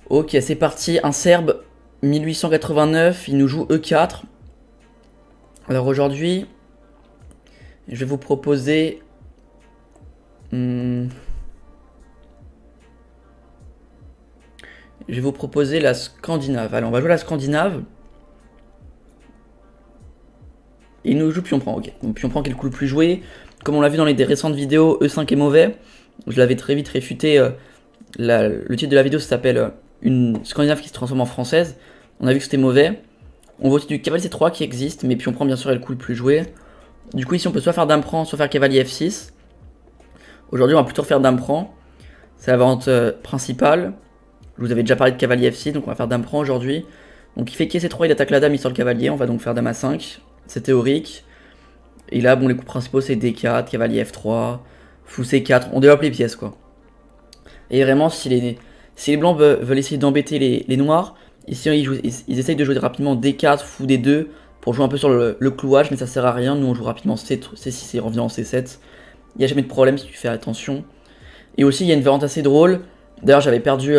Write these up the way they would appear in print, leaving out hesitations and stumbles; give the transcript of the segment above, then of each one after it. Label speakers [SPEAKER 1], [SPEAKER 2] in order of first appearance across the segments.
[SPEAKER 1] Ok, c'est parti. Un Serbe, 1889, il nous joue E4. Alors aujourd'hui, je vais vous proposer... je vais vous proposer la Scandinave. Allez, on va jouer la Scandinave. Il nous joue pion prend, ok. Donc pion prend qui est le coup le plus joué. Comme on l'a vu dans les récentes vidéos, E5 est mauvais. Je l'avais très vite réfuté. Le titre de la vidéo s'appelle une Scandinave qui se transforme en française. On a vu que c'était mauvais. On voit aussi du cavalier C3 qui existe, mais pion prend bien sûr est le coup le plus joué. Du coup ici on peut soit faire dame prend, soit faire cavalier F6. Aujourd'hui on va plutôt faire dame prend. C'est la variante principale. Je vous avais déjà parlé de cavalier F6, donc on va faire dame prend aujourd'hui. Donc il fait quai C3, il attaque la dame, il sort le cavalier. On va donc faire dame A5. C'est théorique. Et là, bon, les coups principaux, c'est D4, cavalier F3, fou C4. On développe les pièces, quoi. Et vraiment, si les blancs veulent essayer d'embêter les noirs, ici, ils essayent de jouer rapidement D4, fou D2, pour jouer un peu sur le clouage, mais ça sert à rien. Nous, on joue rapidement C6 et revient en C7. Il n'y a jamais de problème si tu fais attention. Et aussi, il y a une variante assez drôle. D'ailleurs, j'avais perdu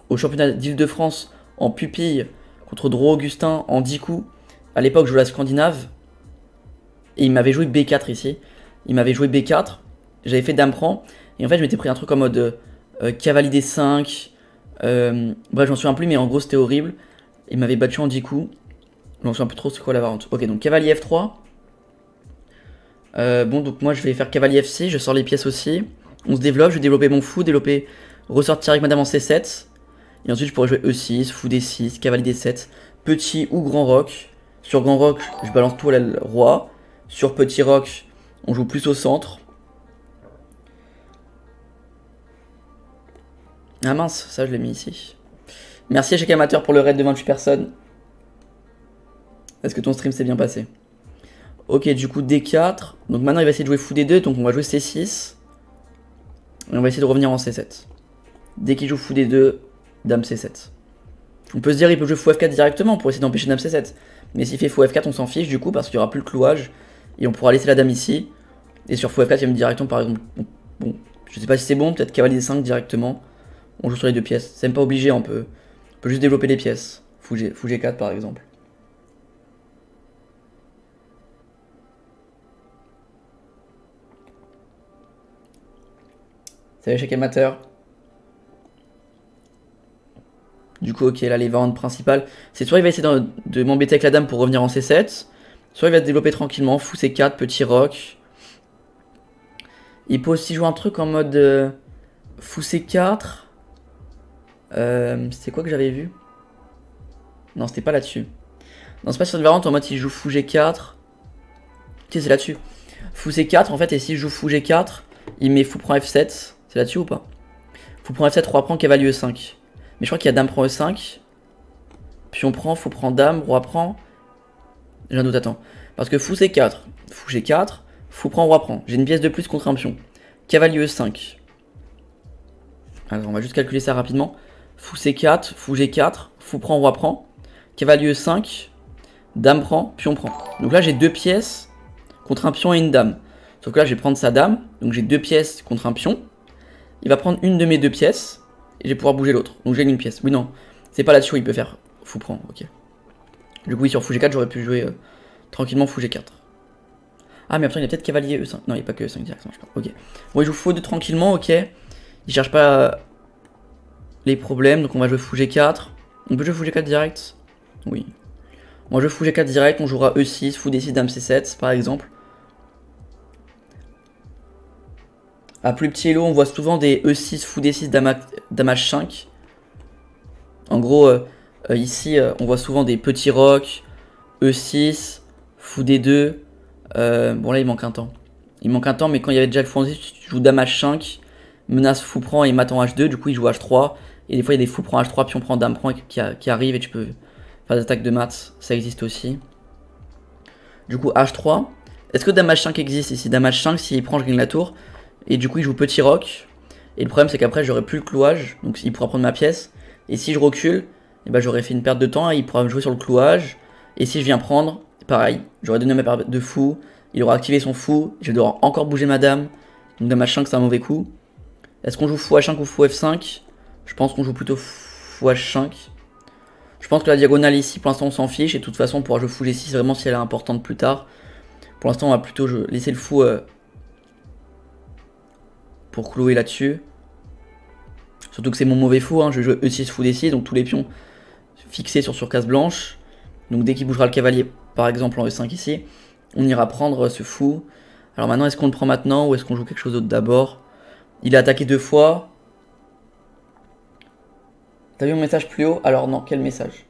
[SPEAKER 1] au championnat d'Île-de-France en pupille contre Dro Augustin en 10 coups. À l'époque, je jouais la Scandinave. Et il m'avait joué B4 ici. Il m'avait joué B4. J'avais fait dame prend. Et en fait, je m'étais pris un truc en mode cavalier D5. Bref, j'en souviens plus, mais en gros, c'était horrible. Il m'avait battu en 10 coups. J'en souviens plus trop, c'est quoi la variante. Ok, donc cavalier F3. Bon, donc moi, je vais faire cavalier F6. Je sors les pièces aussi. On se développe. Je vais développer mon fou. Développer, ressortir avec madame en C7. Et ensuite, je pourrais jouer E6, fou D6, cavalier D7. Petit ou grand roc. Sur grand roc, je balance tout à l'aile roi. Sur petit roc, on joue plus au centre. Ah mince, ça je l'ai mis ici. Merci à chaque amateur pour le raid de 28 personnes. Est-ce que ton stream s'est bien passé? Ok, du coup D4. Donc maintenant il va essayer de jouer fou D2, donc on va jouer C6. Et on va essayer de revenir en C7. Dès qu'il joue fou D2, dame C7. On peut se dire il peut jouer fou F4 directement pour essayer d'empêcher dame C7. Mais s'il fait fou F4, on s'en fiche du coup parce qu'il n'y aura plus le clouage. Et on pourra laisser la dame ici. Et sur fou F4, il y a une direction par exemple. Bon, je sais pas si c'est bon, peut-être cavalier D5 directement. On joue sur les deux pièces. C'est même pas obligé, on peut juste développer les pièces. Fou G4 par exemple. Salut chaque amateur. Du coup, ok, là les variantes principales. C'est soit il va essayer de m'embêter avec la dame pour revenir en C7. Soit il va se développer tranquillement. Fou C4, petit roc. Il peut aussi jouer un truc en mode fou C4. C'était quoi que j'avais vu? Non, c'était pas là-dessus. Non, c'est pas sur une variante en mode s'il joue fou G4. Tu sais, c'est là-dessus. Fou C4 en fait, et s'il joue fou G4, il met fou prend F7. C'est là-dessus ou pas? Fou prend F7, roi prend, cavalier E5. Mais je crois qu'il y a dame prend E5. Puis on prend, fou prend dame, roi prend. J'ai un doute, attends. Parce que fou C4, fou G4, fou prend, roi prend. J'ai une pièce de plus contre un pion. Cavalier E5. Alors on va juste calculer ça rapidement. Fou C4, fou G4, fou prend, roi prend. Cavalier E5, dame prend, pion prend. Donc là j'ai deux pièces contre un pion et une dame. Sauf que là je vais prendre sa dame. Donc j'ai deux pièces contre un pion. Il va prendre une de mes deux pièces. Et je vais pouvoir bouger l'autre. Donc j'ai une pièce. Oui, non. C'est pas là-dessus où il peut faire fou prend. Ok. Du coup, oui, sur fou G4, j'aurais pu jouer tranquillement fou G4. Ah, mais après, il y a peut-être cavalier E5. Non, il n'y a pas que E5 directement, je crois. Ok. Bon, il joue fou 2 tranquillement. Ok. Il cherche pas les problèmes. Donc on va jouer fou G4. On peut jouer fou G4 direct? Oui. On va jouer fou G4 direct. On jouera E6, fou D6, dame C7, par exemple. À plus petit elo, on voit souvent des E6, fou D6, dame H5. En gros, ici, on voit souvent des petits rocs, E6, fou D2. Bon, là, il manque un temps. Il manque un temps, mais quand il y avait déjà le fou en 6, tu joues dame H5, menace fou prend et mat en H2. Du coup, il joue H3. Et des fois, il y a des fou prend H3, pion prend, dame prend qui arrivent et tu peux faire des attaques de maths. Ça existe aussi. Du coup, H3. Est-ce que dame H5 existe ici? Dame H5, s'il prend, je gagne la tour. Et du coup, il joue petit roc. Et le problème, c'est qu'après, j'aurai plus le clouage. Donc, il pourra prendre ma pièce. Et si je recule, eh ben, j'aurais fait une perte de temps. Et il pourra me jouer sur le clouage. Et si je viens prendre, pareil. J'aurais donné ma paire de fou. Il aura activé son fou. Je vais devoir encore bouger ma dame. Donc, dame H5, c'est un mauvais coup. Est-ce qu'on joue fou H5 ou fou F5? Je pense qu'on joue plutôt fou H5. Je pense que la diagonale ici, pour l'instant, on s'en fiche. Et de toute façon, on pourra jouer fou G6 vraiment si elle est importante plus tard. Pour l'instant, on va plutôt laisser le fou pour clouer là-dessus. Surtout que c'est mon mauvais fou. Hein. Je joue E6 fou D6, donc tous les pions fixés sur case blanche. Donc dès qu'il bougera le cavalier, par exemple en E5 ici, on ira prendre ce fou. Alors maintenant, est-ce qu'on le prend maintenant ou est-ce qu'on joue quelque chose d'autre d'abord? Il a attaqué 2 fois. T'as vu mon message plus haut? Alors non, quel message?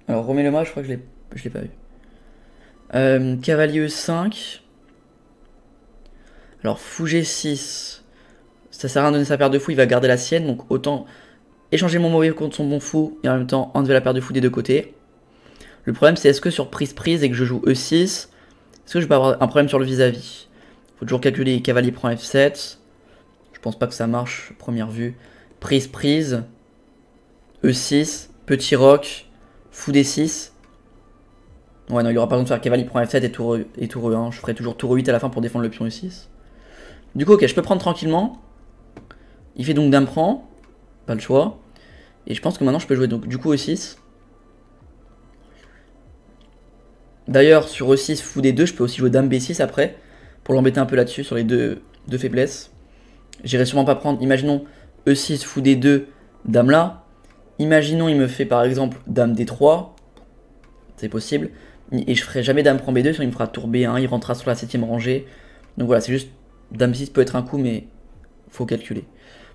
[SPEAKER 1] Alors remets-le-moi, je crois que je l'ai pas vu. Cavalier E5. Alors fou G6. Ça sert à rien de donner sa paire de fou, il va garder la sienne. Donc autant échanger mon mauvais contre son bon fou et en même temps enlever la paire de fou des deux côtés. Le problème c'est est-ce que sur prise et que je joue E6, est-ce que je vais avoir un problème sur le vis-à-vis? Faut toujours calculer cavalier prend F7. Je pense pas que ça marche, première vue. Prise, E6, petit roc, fou D6. Ouais non, il y aura pas besoin de faire cavalier prend F7 et tour E1. Je ferai toujours tour E8 à la fin pour défendre le pion E6. Du coup ok, je peux prendre tranquillement. Il fait donc dame prend. Pas le choix. Et je pense que maintenant je peux jouer donc du coup E6. D'ailleurs sur E6 fou D2 je peux aussi jouer dame B6 après. Pour l'embêter un peu là-dessus sur les deux faiblesses. J'irai sûrement pas prendre, imaginons E6 fou D2 dame là. Imaginons il me fait par exemple dame D3. C'est possible. Et je ferai jamais dame prend B2 sinon il me fera tour B1. Il rentrera sur la 7ème rangée. Donc voilà c'est juste dame 6 peut être un coup mais faut calculer.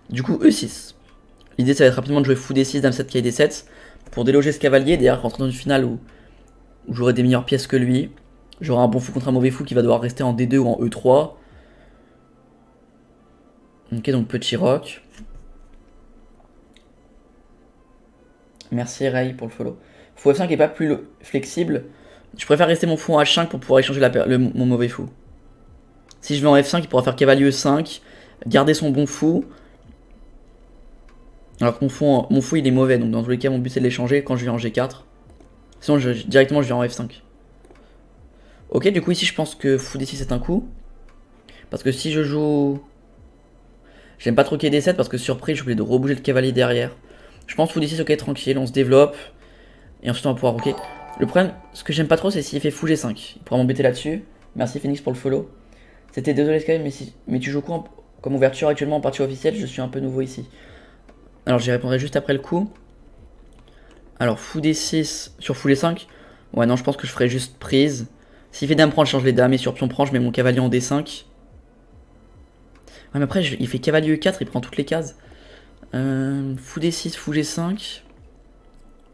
[SPEAKER 1] Du coup E6. L'idée ça va être rapidement de jouer fou D6, dame 7 cavalier D7 pour déloger ce cavalier, d'ailleurs rentrer dans une finale où j'aurai des meilleures pièces que lui. J'aurai un bon fou contre un mauvais fou qui va devoir rester en D2 ou en E3. Ok donc petit roc. Merci Ray pour le follow. Fou F5 est pas plus flexible. Je préfère rester mon fou en H5 pour pouvoir échanger mon mauvais fou. Si je vais en F5 il pourra faire cavalier E5, garder son bon fou. Alors que mon fou il est mauvais, donc dans tous les cas mon but c'est de l'échanger quand je vais en G4. Sinon directement je vais en F5. Ok du coup ici je pense que fou D6 c'est un coup. Parce que si je joue... J'aime pas trop qu'il y ait D7 parce que surprise je voulais de rebouger le cavalier derrière. Je pense fou D6 ok tranquille, on se développe. Et ensuite on va pouvoir ok. Le problème, ce que j'aime pas trop c'est s'il fait fou G5. Il pourra m'embêter là-dessus. Merci Phoenix pour le follow. C'était désolé Sky mais tu joues quoi comme ouverture actuellement en partie officielle? Je suis un peu nouveau ici. Alors j'y répondrai juste après le coup. Alors fou D6 sur fou D5. Ouais non je pense que je ferai juste prise. S'il fait dame prend je change les dames et sur pion prend je mets mon cavalier en D5. Ouais mais après il fait cavalier E4 il prend toutes les cases. Fou D6 fou G5.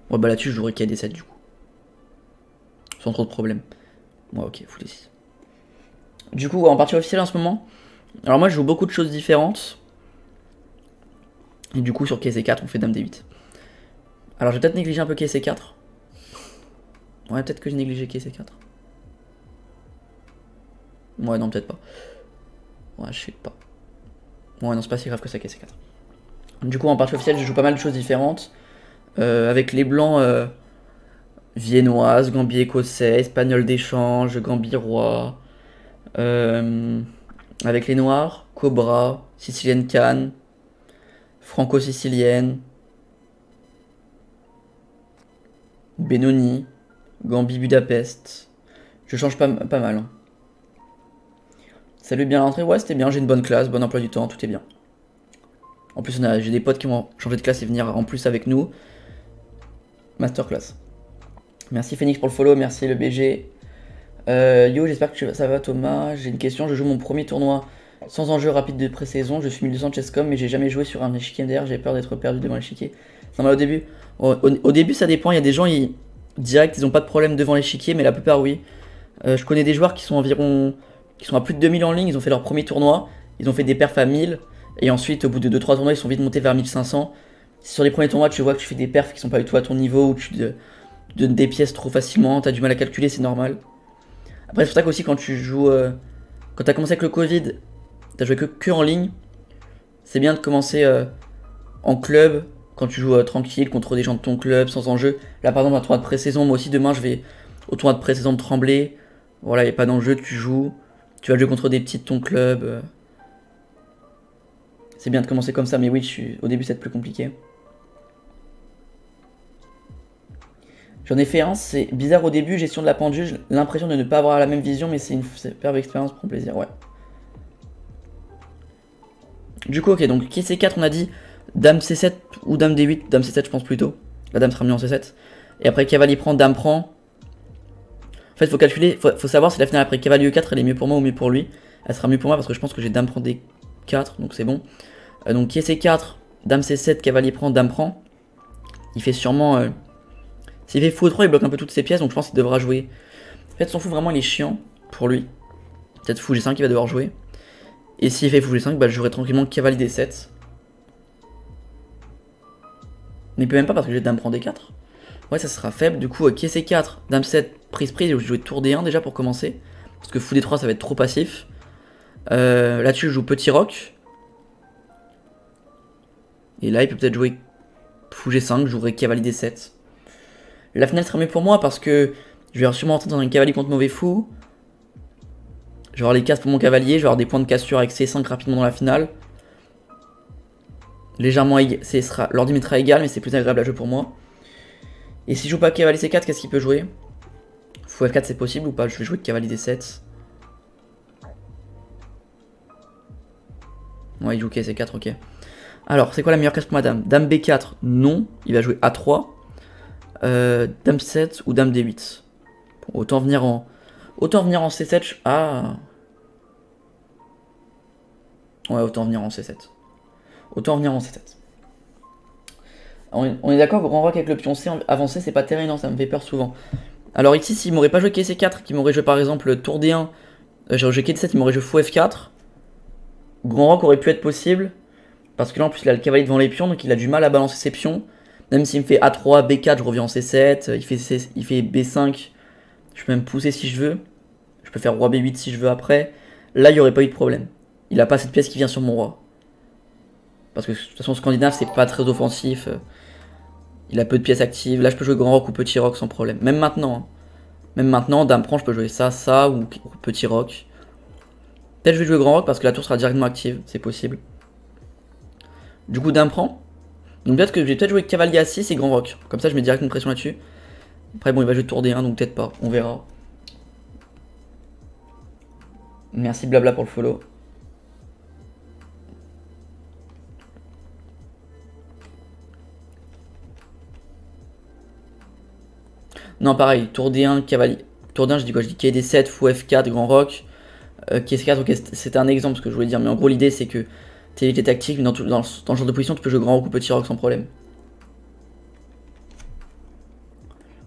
[SPEAKER 1] Ouais bah là-dessus je jouerai qu'à D7 du coup. Sans trop de problème. Ouais ok fou D6. Du coup en partie officielle en ce moment. Alors moi je joue beaucoup de choses différentes. Et du coup sur quai C4 on fait dame D8. Alors je vais peut-être négliger un peu quai C4. Ouais peut-être que j'ai négligé quai C4. Ouais non peut-être pas. Ouais je sais pas. Ouais non c'est pas si grave que ça quai C4. Du coup en partie officielle je joue pas mal de choses différentes. Avec les blancs viennoise, gambit écossais, espagnol d'échange, gambit roi. Avec les noirs, cobra, sicilienne canne. Franco-sicilienne, Benoni, Gambie Budapest. Je change pas mal. Hein. Salut bien l'entrée, ouais c'était bien, j'ai une bonne classe, bon emploi du temps, tout est bien. En plus j'ai des potes qui vont changer de classe et venir en plus avec nous. Masterclass. Merci Phoenix pour le follow, merci le BG. Yo j'espère que ça va Thomas, j'ai une question, je joue mon premier tournoi sans enjeu rapide de pré-saison, je suis 1200 de chesscom mais j'ai jamais joué sur un échiquier MDR, j'ai peur d'être perdu devant l'échiquier. C'est normal au début. Au début ça dépend, il y a des gens direct ils ont pas de problème devant l'échiquier mais la plupart oui. Je connais des joueurs qui sont à plus de 2000 en ligne, ils ont fait leur premier tournoi, ils ont fait des perfs à 1000 et ensuite au bout de 2-3 tournois ils sont vite montés vers 1500. Si sur les premiers tournois tu vois que tu fais des perfs qui sont pas du tout à ton niveau ou que tu donnes des pièces trop facilement, t'as du mal à calculer, c'est normal. Après c'est pour ça qu'aussi quand tu joues, quand t'as commencé avec le Covid, t'as joué que en ligne, c'est bien de commencer en club, quand tu joues tranquille contre des gens de ton club, sans enjeu. Là par exemple un tournoi de pré-saison, moi aussi demain je vais au tournoi de pré-saison de Tremblay. Voilà, il n'y a pas d'enjeu, tu joues, tu vas jouer contre des petits de ton club. C'est bien de commencer comme ça, mais oui, au début, c'est plus compliqué. J'en ai fait un, c'est bizarre au début, gestion de la pendule, j'ai l'impression de ne pas avoir la même vision, mais c'est une superbe expérience, prend plaisir, ouais. Du coup, ok, donc qui C4, on a dit Dame C7 ou Dame D8, Dame C7, je pense plutôt. La Dame sera mise en C7. Et après, cavalier prend, Dame prend. En fait, faut calculer, faut savoir si la finale après cavalier E4, elle est mieux pour moi ou mieux pour lui. Elle sera mieux pour moi parce que je pense que j'ai Dame prend D4, donc c'est bon. Donc qui C4, Dame C7, cavalier prend, Dame prend. Il fait sûrement. S'il fait fou 3, il bloque un peu toutes ses pièces, donc je pense qu'il devra jouer. En fait, son fou vraiment, il est chiant pour lui. Peut-être fou G5 qu'il va devoir jouer. Et s'il fait fou G5, bah, je jouerai tranquillement cavalier D7. Mais il peut même pas parce que j'ai Dame prend D4. Ouais, ça sera faible. Du coup, qui C4, Dame 7, prise. Je vais jouer tour D1 déjà pour commencer. Parce que fou D3, ça va être trop passif. Là-dessus, je joue petit roc. Et là, il peut peut-être jouer fou G5, je jouerai cavalier D7. La finale sera mieux pour moi parce que je vais sûrement rentrer dans un cavalier contre mauvais fou. Je vais avoir les cases pour mon cavalier, je vais avoir des points de cassure avec C5 rapidement dans la finale. Légèrement égal, l'ordi mettra égal, mais c'est plus agréable à jouer pour moi. Et si je joue pas cavalier C4, qu'est-ce qu'il peut jouer? Fou F4, c'est possible ou pas? Je vais jouer cavalier D7. Ouais, il joue C4, ok. Alors, c'est quoi la meilleure case pour madame? Dame B4, non. Il va jouer A3. Dame 7 ou Dame D8. Bon, autant venir en C7. Ah. Ouais, autant venir en C7. Autant venir en C7. On est d'accord, grand rock avec le pion C avancé, c'est pas terrible, non, ça me fait peur souvent. Alors ici, s'il m'aurait pas joué C4, qu'il m'aurait joué par exemple tour D1, j'ai joué D7, il m'aurait joué fou F4. Grand rock aurait pu être possible. Parce que là, en plus, il a le cavalier devant les pions, donc il a du mal à balancer ses pions. Même s'il me fait A3, B4, je reviens en C7. Il fait B5. Je peux même pousser si je veux. Je peux faire roi B8 si je veux après. Là, il n'y aurait pas eu de problème. Il a pas cette pièce qui vient sur mon roi. Parce que de toute façon, scandinave, c'est pas très offensif. Il a peu de pièces actives. Là, je peux jouer grand roc ou petit roc sans problème. Même maintenant. Hein. Même maintenant, dame prend, je peux jouer ça ou petit roc. Peut-être je vais jouer grand roc parce que la tour sera directement active. C'est possible. Du coup, dame prend. Donc peut-être que je vais peut-être jouer cavalier à 6 et grand roc. Comme ça, je mets directement une pression là-dessus. Après, bon, il va jouer tour D1, donc peut-être pas. On verra. Merci blabla pour le follow. Non, pareil, tour D1, cavalier. Tour D1, je dis quoi? Je dis KD7, fou F4, grand roc. KS4, ok, c'était un exemple ce que je voulais dire. Mais en gros, l'idée, c'est que t'es tactique, mais dans le genre de position, tu peux jouer grand roc ou petit roc sans problème.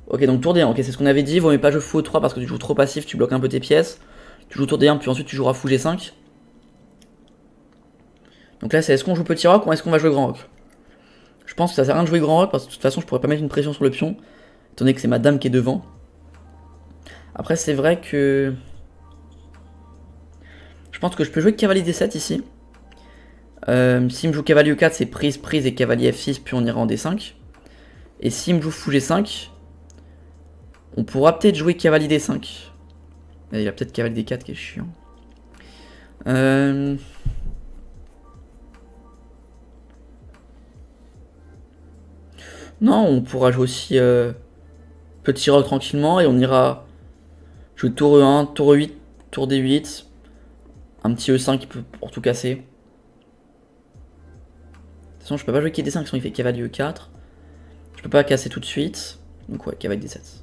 [SPEAKER 1] Ok, donc tour D1, ok, c'est ce qu'on avait dit. Vaut mieux pas jouer fou E3 parce que tu joues trop passif, tu bloques un peu tes pièces. Tu joues tour D1, puis ensuite tu joueras fou G5. Donc là, c'est est-ce qu'on joue petit roc ou est-ce qu'on va jouer grand roc? Je pense que ça sert à rien de jouer grand roc parce que de toute façon, je pourrais pas mettre une pression sur le pion, étant donné que c'est ma dame qui est devant. Après, c'est vrai que je pense que je peux jouer cavalier D7 ici. S'il me joue cavalier E4, c'est prise et cavalier F6, puis on ira en D5. Et s'il me joue fou G5, on pourra peut-être jouer cavalier D5. Il y a peut-être cavalier D4 qui est chiant. Non, on pourra jouer aussi petit roc tranquillement et on ira jouer tour E1, tour E8, tour D8. Un petit E5 qui peut pour tout casser. De toute façon, je peux pas jouer D5, sinon il fait cavalier E4. Je peux pas casser tout de suite. Donc ouais, cavalier D7.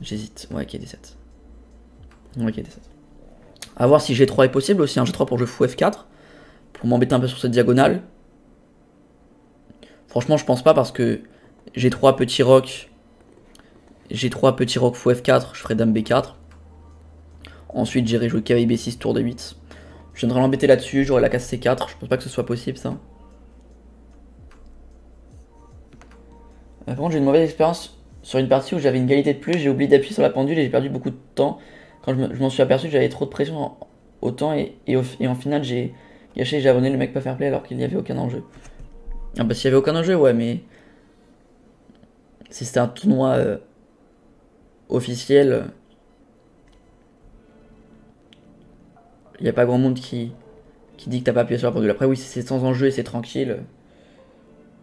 [SPEAKER 1] J'hésite. Ouais, D7. Ouais, D7. A voir si G3 est possible aussi. Un G3 pour jouer fou F4. Pour m'embêter un peu sur cette diagonale. Franchement, je pense pas parce que G3 petit roc. G3 petit roc fou F4. Je ferai dame B4. Ensuite, j'irai jouer cavalier B6 tour D8. Je viendrai l'embêter là-dessus. J'aurai la case C4. Je pense pas que ce soit possible ça. Par contre, j'ai une mauvaise expérience sur une partie où j'avais une égalité de plus. J'ai oublié d'appuyer sur la pendule et j'ai perdu beaucoup de temps. Quand je m'en suis aperçu que j'avais trop de pression au temps et en finale, j'ai gâché, j'ai abonné le mec pas fair play alors qu'il n'y avait aucun enjeu. Ah bah s'il y avait aucun enjeu, ouais, mais si c'était un tournoi officiel. Il n'y a pas grand monde qui dit que t'as pas appuyé sur la pendule. Après oui, si c'est sans enjeu et c'est tranquille,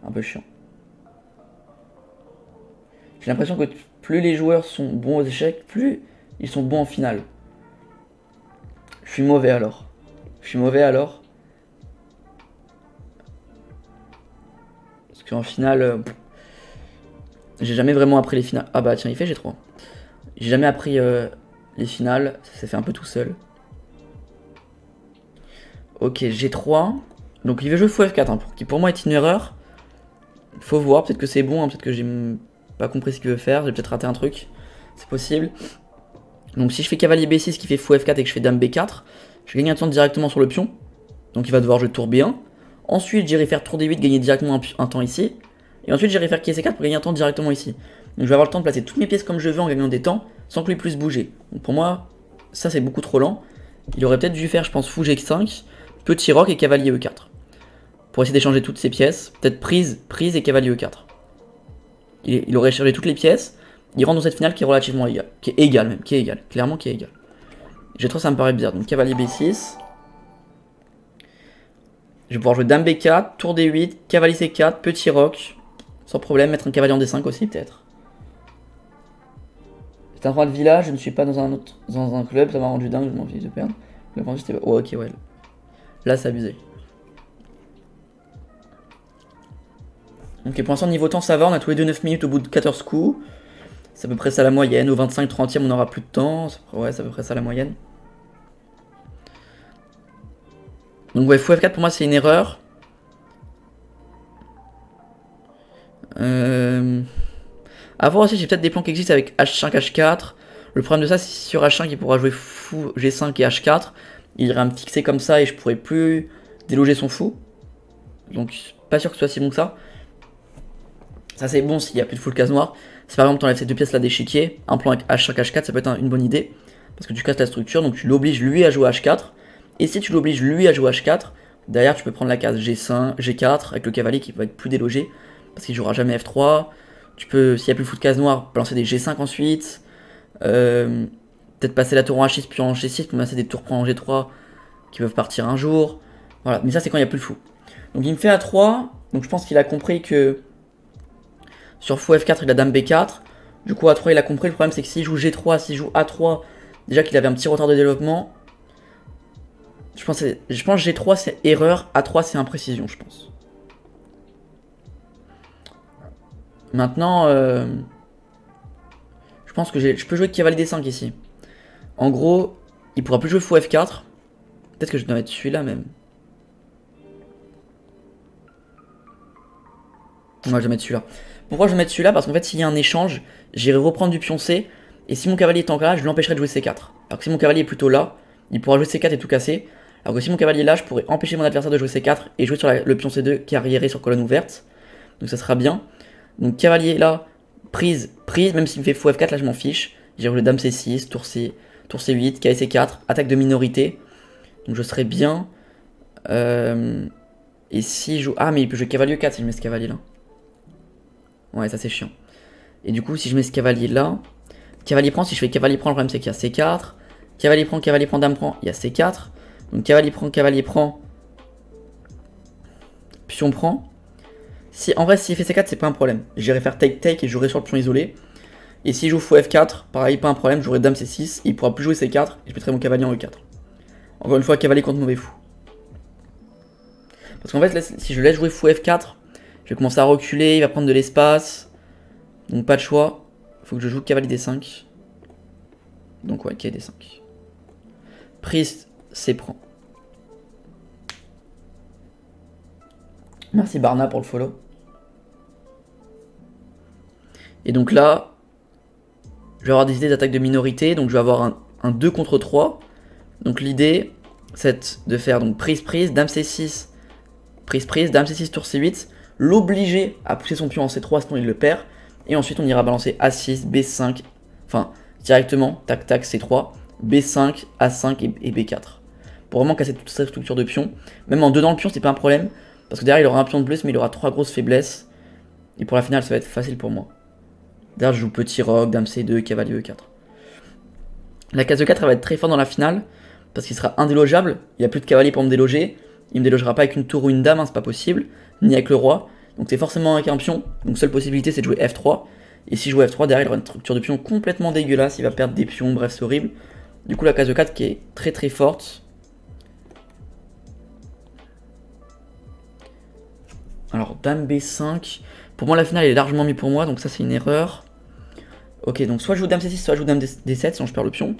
[SPEAKER 1] un peu chiant. J'ai l'impression que plus les joueurs sont bons aux échecs, plus ils sont bons en finale. Je suis mauvais alors. Je suis mauvais alors. Parce qu'en finale, j'ai jamais vraiment appris les finales. Ah bah tiens, il fait G3. J'ai jamais appris les finales, ça s'est fait un peu tout seul. Ok, G3. Donc il veut jouer fou F4, hein, qui pour moi est une erreur. Faut voir, peut-être que c'est bon, hein, peut-être que j'ai pas compris ce qu'il veut faire, j'ai peut-être raté un truc. C'est possible. Donc si je fais cavalier B6 qui fait fou F4 et que je fais dame B4, je gagne un temps directement sur le pion. Donc il va devoir jouer tour B1. Ensuite j'irai faire tour D8, gagner directement un temps ici. Et ensuite j'irai faire C4 pour gagner un temps directement ici. Donc je vais avoir le temps de placer toutes mes pièces comme je veux en gagnant des temps, sans que lui puisse bouger. Donc pour moi, ça c'est beaucoup trop lent. Il aurait peut-être dû faire, je pense, fou G5, petit roc et cavalier E4. Pour essayer d'échanger toutes ces pièces. Peut-être prise et cavalier E4. Il aurait échangé toutes les pièces. Il rentre dans cette finale qui est relativement égale. Qui est égale même, qui est égale. Clairement qui est égale. G3 ça me paraît bizarre. Donc cavalier B6. Je vais pouvoir jouer dame B4, tour D8, cavalier C4, petit roc. Sans problème, mettre un cavalier en D5 aussi peut-être. C'est un roi de village, je ne suis pas dans un club, ça m'a rendu dingue, je m'en fiche de perdre. Oh, ok, ouais. Là, c'est abusé. Ok, pour l'instant, niveau temps, ça va. On a tous les deux 9 minutes au bout de 14 coups. C'est à peu près ça la moyenne. Au 25-30e, on aura plus de temps. Ouais, c'est à peu près ça la moyenne. Donc, ouais, fou F4, pour moi, c'est une erreur. À voir aussi, j'ai peut-être des plans qui existent avec H5, H4. Le problème de ça, c'est sur H5, il pourra jouer fou G5 et H4. Il irait me fixer comme ça et je pourrais plus déloger son fou. Donc, pas sûr que ce soit si bon que ça. Ça, c'est bon s'il n'y a plus de full case noire. Si par exemple, tu enlèves ces deux pièces là d'échiquier, un plan avec H5, H4, ça peut être une bonne idée. Parce que tu casses la structure, donc tu l'obliges lui à jouer H4. Et si tu l'obliges lui à jouer H4, derrière, tu peux prendre la case G5, G4 avec le cavalier qui va être plus délogé. Parce qu'il jouera jamais F3. Tu peux, s'il n'y a plus de full case noire, lancer des G5 ensuite. Peut-être passer la tour en H6 puis en G6 pour passer des tours en G3 qui peuvent partir un jour. Voilà, mais ça c'est quand il n'y a plus le fou. Donc il me fait A3, donc je pense qu'il a compris que sur fou F4 il a dame B4. Du coup A3 il a compris, le problème c'est que s'il joue G3, s'il joue A3, déjà qu'il avait un petit retard de développement. Je pense G3 c'est erreur, A3 c'est imprécision je pense. Maintenant, je pense que je peux jouer cavalier D5 ici. En gros, il pourra plus jouer fou F4. Peut-être que je dois mettre celui-là même. Moi, je vais mettre celui-là. Pourquoi je vais mettre celui-là? Parce qu'en fait, s'il y a un échange, j'irai reprendre du pion C. Et si mon cavalier est en là, je l'empêcherai de jouer C4. Alors que si mon cavalier est plutôt là, il pourra jouer C4 et tout casser. Alors que si mon cavalier est là, je pourrais empêcher mon adversaire de jouer C4 et jouer sur le pion C2 qui est arriéré sur colonne ouverte. Donc ça sera bien. Donc cavalier là, prise, même s'il me fait fou F4, là je m'en fiche. J'ai joué dame C6, tour C8, cavalier C4, attaque de minorité. Donc je serai bien. Et si je joue... Ah mais il peut jouer cavalier E4 si je mets ce cavalier là. Ouais ça c'est chiant. Et du coup si je mets ce cavalier là, cavalier prend, si je fais cavalier prend, le problème c'est qu'il y a C4. Cavalier prend, dame prend, il y a C4. Donc cavalier prend. Pion prend. Si, en vrai, s'il fait C4, c'est pas un problème. J'irai faire take et je jouerai sur le pion isolé. Et s'il joue fou F4, pareil, pas un problème, je jouerai dame C6. Il pourra plus jouer C4 et je mettrai mon cavalier en E4. Encore une fois, cavalier contre mauvais fou. Parce qu'en fait, là, si je laisse jouer fou F4, je vais commencer à reculer, il va prendre de l'espace. Donc pas de choix. Faut que je joue cavalier D5. Donc ouais, cavalier D5. Prise, C prend. Merci Barna pour le follow. Et donc là, je vais avoir des idées d'attaque de minorité. Donc je vais avoir un 2 contre 3. Donc l'idée, c'est de faire donc prise, dame C6, prise, dame C6, tour C8. L'obliger à pousser son pion en C3, sinon il le perd. Et ensuite on ira balancer A6, B5. Enfin, directement, tac, tac, C3, B5, A5 et B4. Pour vraiment casser toute cette structure de pion. Même en dedans le pion, c'est pas un problème. Parce que derrière, il aura un pion de plus, mais il aura 3 grosses faiblesses. Et pour la finale, ça va être facile pour moi. Derrière, je joue petit roc, dame C2, cavalier E4. La case E4, elle va être très forte dans la finale. parce qu'il sera indélogeable, il n'y a plus de cavalier pour me déloger, il me délogera pas avec une tour ou une dame, hein, c'est pas possible, ni avec le roi, donc c'est forcément avec un pion, donc seule possibilité c'est de jouer F3, et si je joue F3, derrière il aura une structure de pion complètement dégueulasse, il va perdre des pions, bref c'est horrible. Du coup la case de 4 qui est très très forte. Alors dame B5, pour moi la finale est largement mieux pour moi, donc ça c'est une erreur. Ok, donc soit je joue dame C6, soit je joue dame D7, sinon je perds le pion.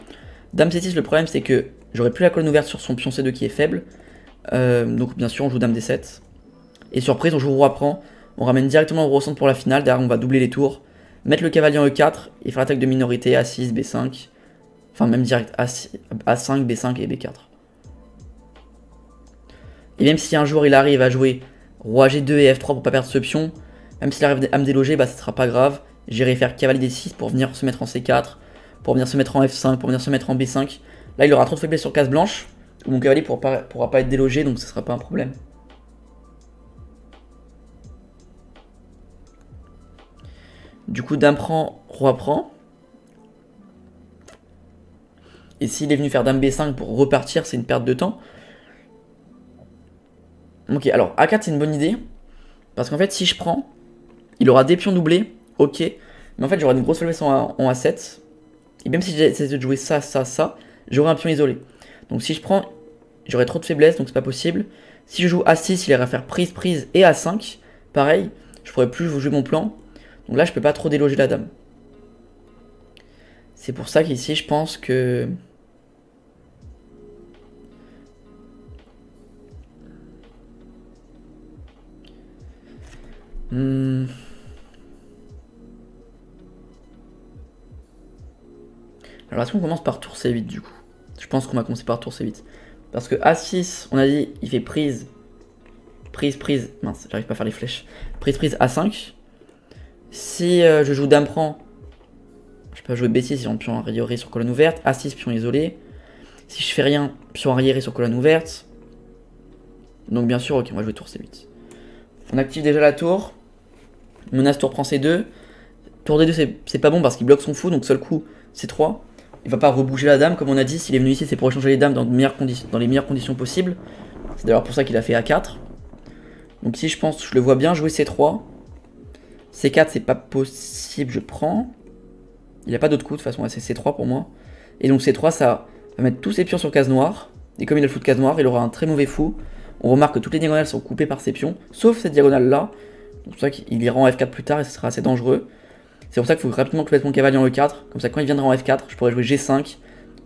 [SPEAKER 1] Dame C6, le problème c'est que j'aurai plus la colonne ouverte sur son pion C2 qui est faible. Donc bien sûr on joue dame D7. Et surprise on joue roi prend, on ramène directement au roi au centre pour la finale, derrière on va doubler les tours, mettre le cavalier en E4 et faire l'attaque de minorité A6, B5. Enfin même direct A5, B5 et B4. Et même si un jour il arrive à jouer roi G2 et F3 pour pas perdre ce pion, même s'il arrive à me déloger, bah ça sera pas grave. J'irai faire cavalier D6 pour venir se mettre en C4, pour venir se mettre en F5, pour venir se mettre en B5. Là il aura trop de faiblesse sur case blanche, où mon cavalier pourra pas être délogé, donc ce sera pas un problème. Du coup dame prend, roi prend. Et s'il est venu faire dame B5 pour repartir, c'est une perte de temps. Ok, alors A4 c'est une bonne idée. Parce qu'en fait si je prends, il aura des pions doublés, ok. Mais en fait j'aurai une grosse faiblesse en A7. Et même si j'essaie de jouer ça, j'aurai un pion isolé. Donc si je prends, j'aurai trop de faiblesse, donc c'est pas possible. Si je joue A6, il ira faire prise, prise et A5. Pareil, je pourrais plus jouer mon plan. Donc là je peux pas trop déloger la dame. C'est pour ça qu'ici je pense que... Alors est-ce qu'on commence par tour C8 du coup? Je pense qu'on va commencer par tour C8. Parce que A6, on a dit, il fait prise, prise, prise. Mince, j'arrive pas à faire les flèches. Prise, prise A5. Si je joue dame prend, je peux jouer B6 si j'ai un pion arriéré sur colonne ouverte. A6, pion isolé. Si je fais rien, pion arriéré sur colonne ouverte. Donc bien sûr, ok, on va jouer tour C8. On active déjà la tour. Menace tour prend C2. Tour D2, c'est pas bon parce qu'il bloque son fou, donc seul coup, C3. Il va pas rebouger la dame, comme on a dit. S'il est venu ici, c'est pour échanger les dames dans les meilleures conditions possibles. C'est d'ailleurs pour ça qu'il a fait A4. Donc ici, je pense, je le vois bien jouer C3. C4, c'est pas possible, je prends. Il n'y a pas d'autre coup, de toute façon, c'est C3 pour moi. Et donc C3, ça va mettre tous ses pions sur case noire. Et comme il a le fou de case noire, il aura un très mauvais fou. On remarque que toutes les diagonales sont coupées par ses pions, sauf cette diagonale-là. C'est pour ça qu'il ira en F4 plus tard et ce sera assez dangereux. C'est pour ça qu'il faut rapidement que je mette mon cavalier en E4. Comme ça, quand il viendra en F4, je pourrai jouer G5.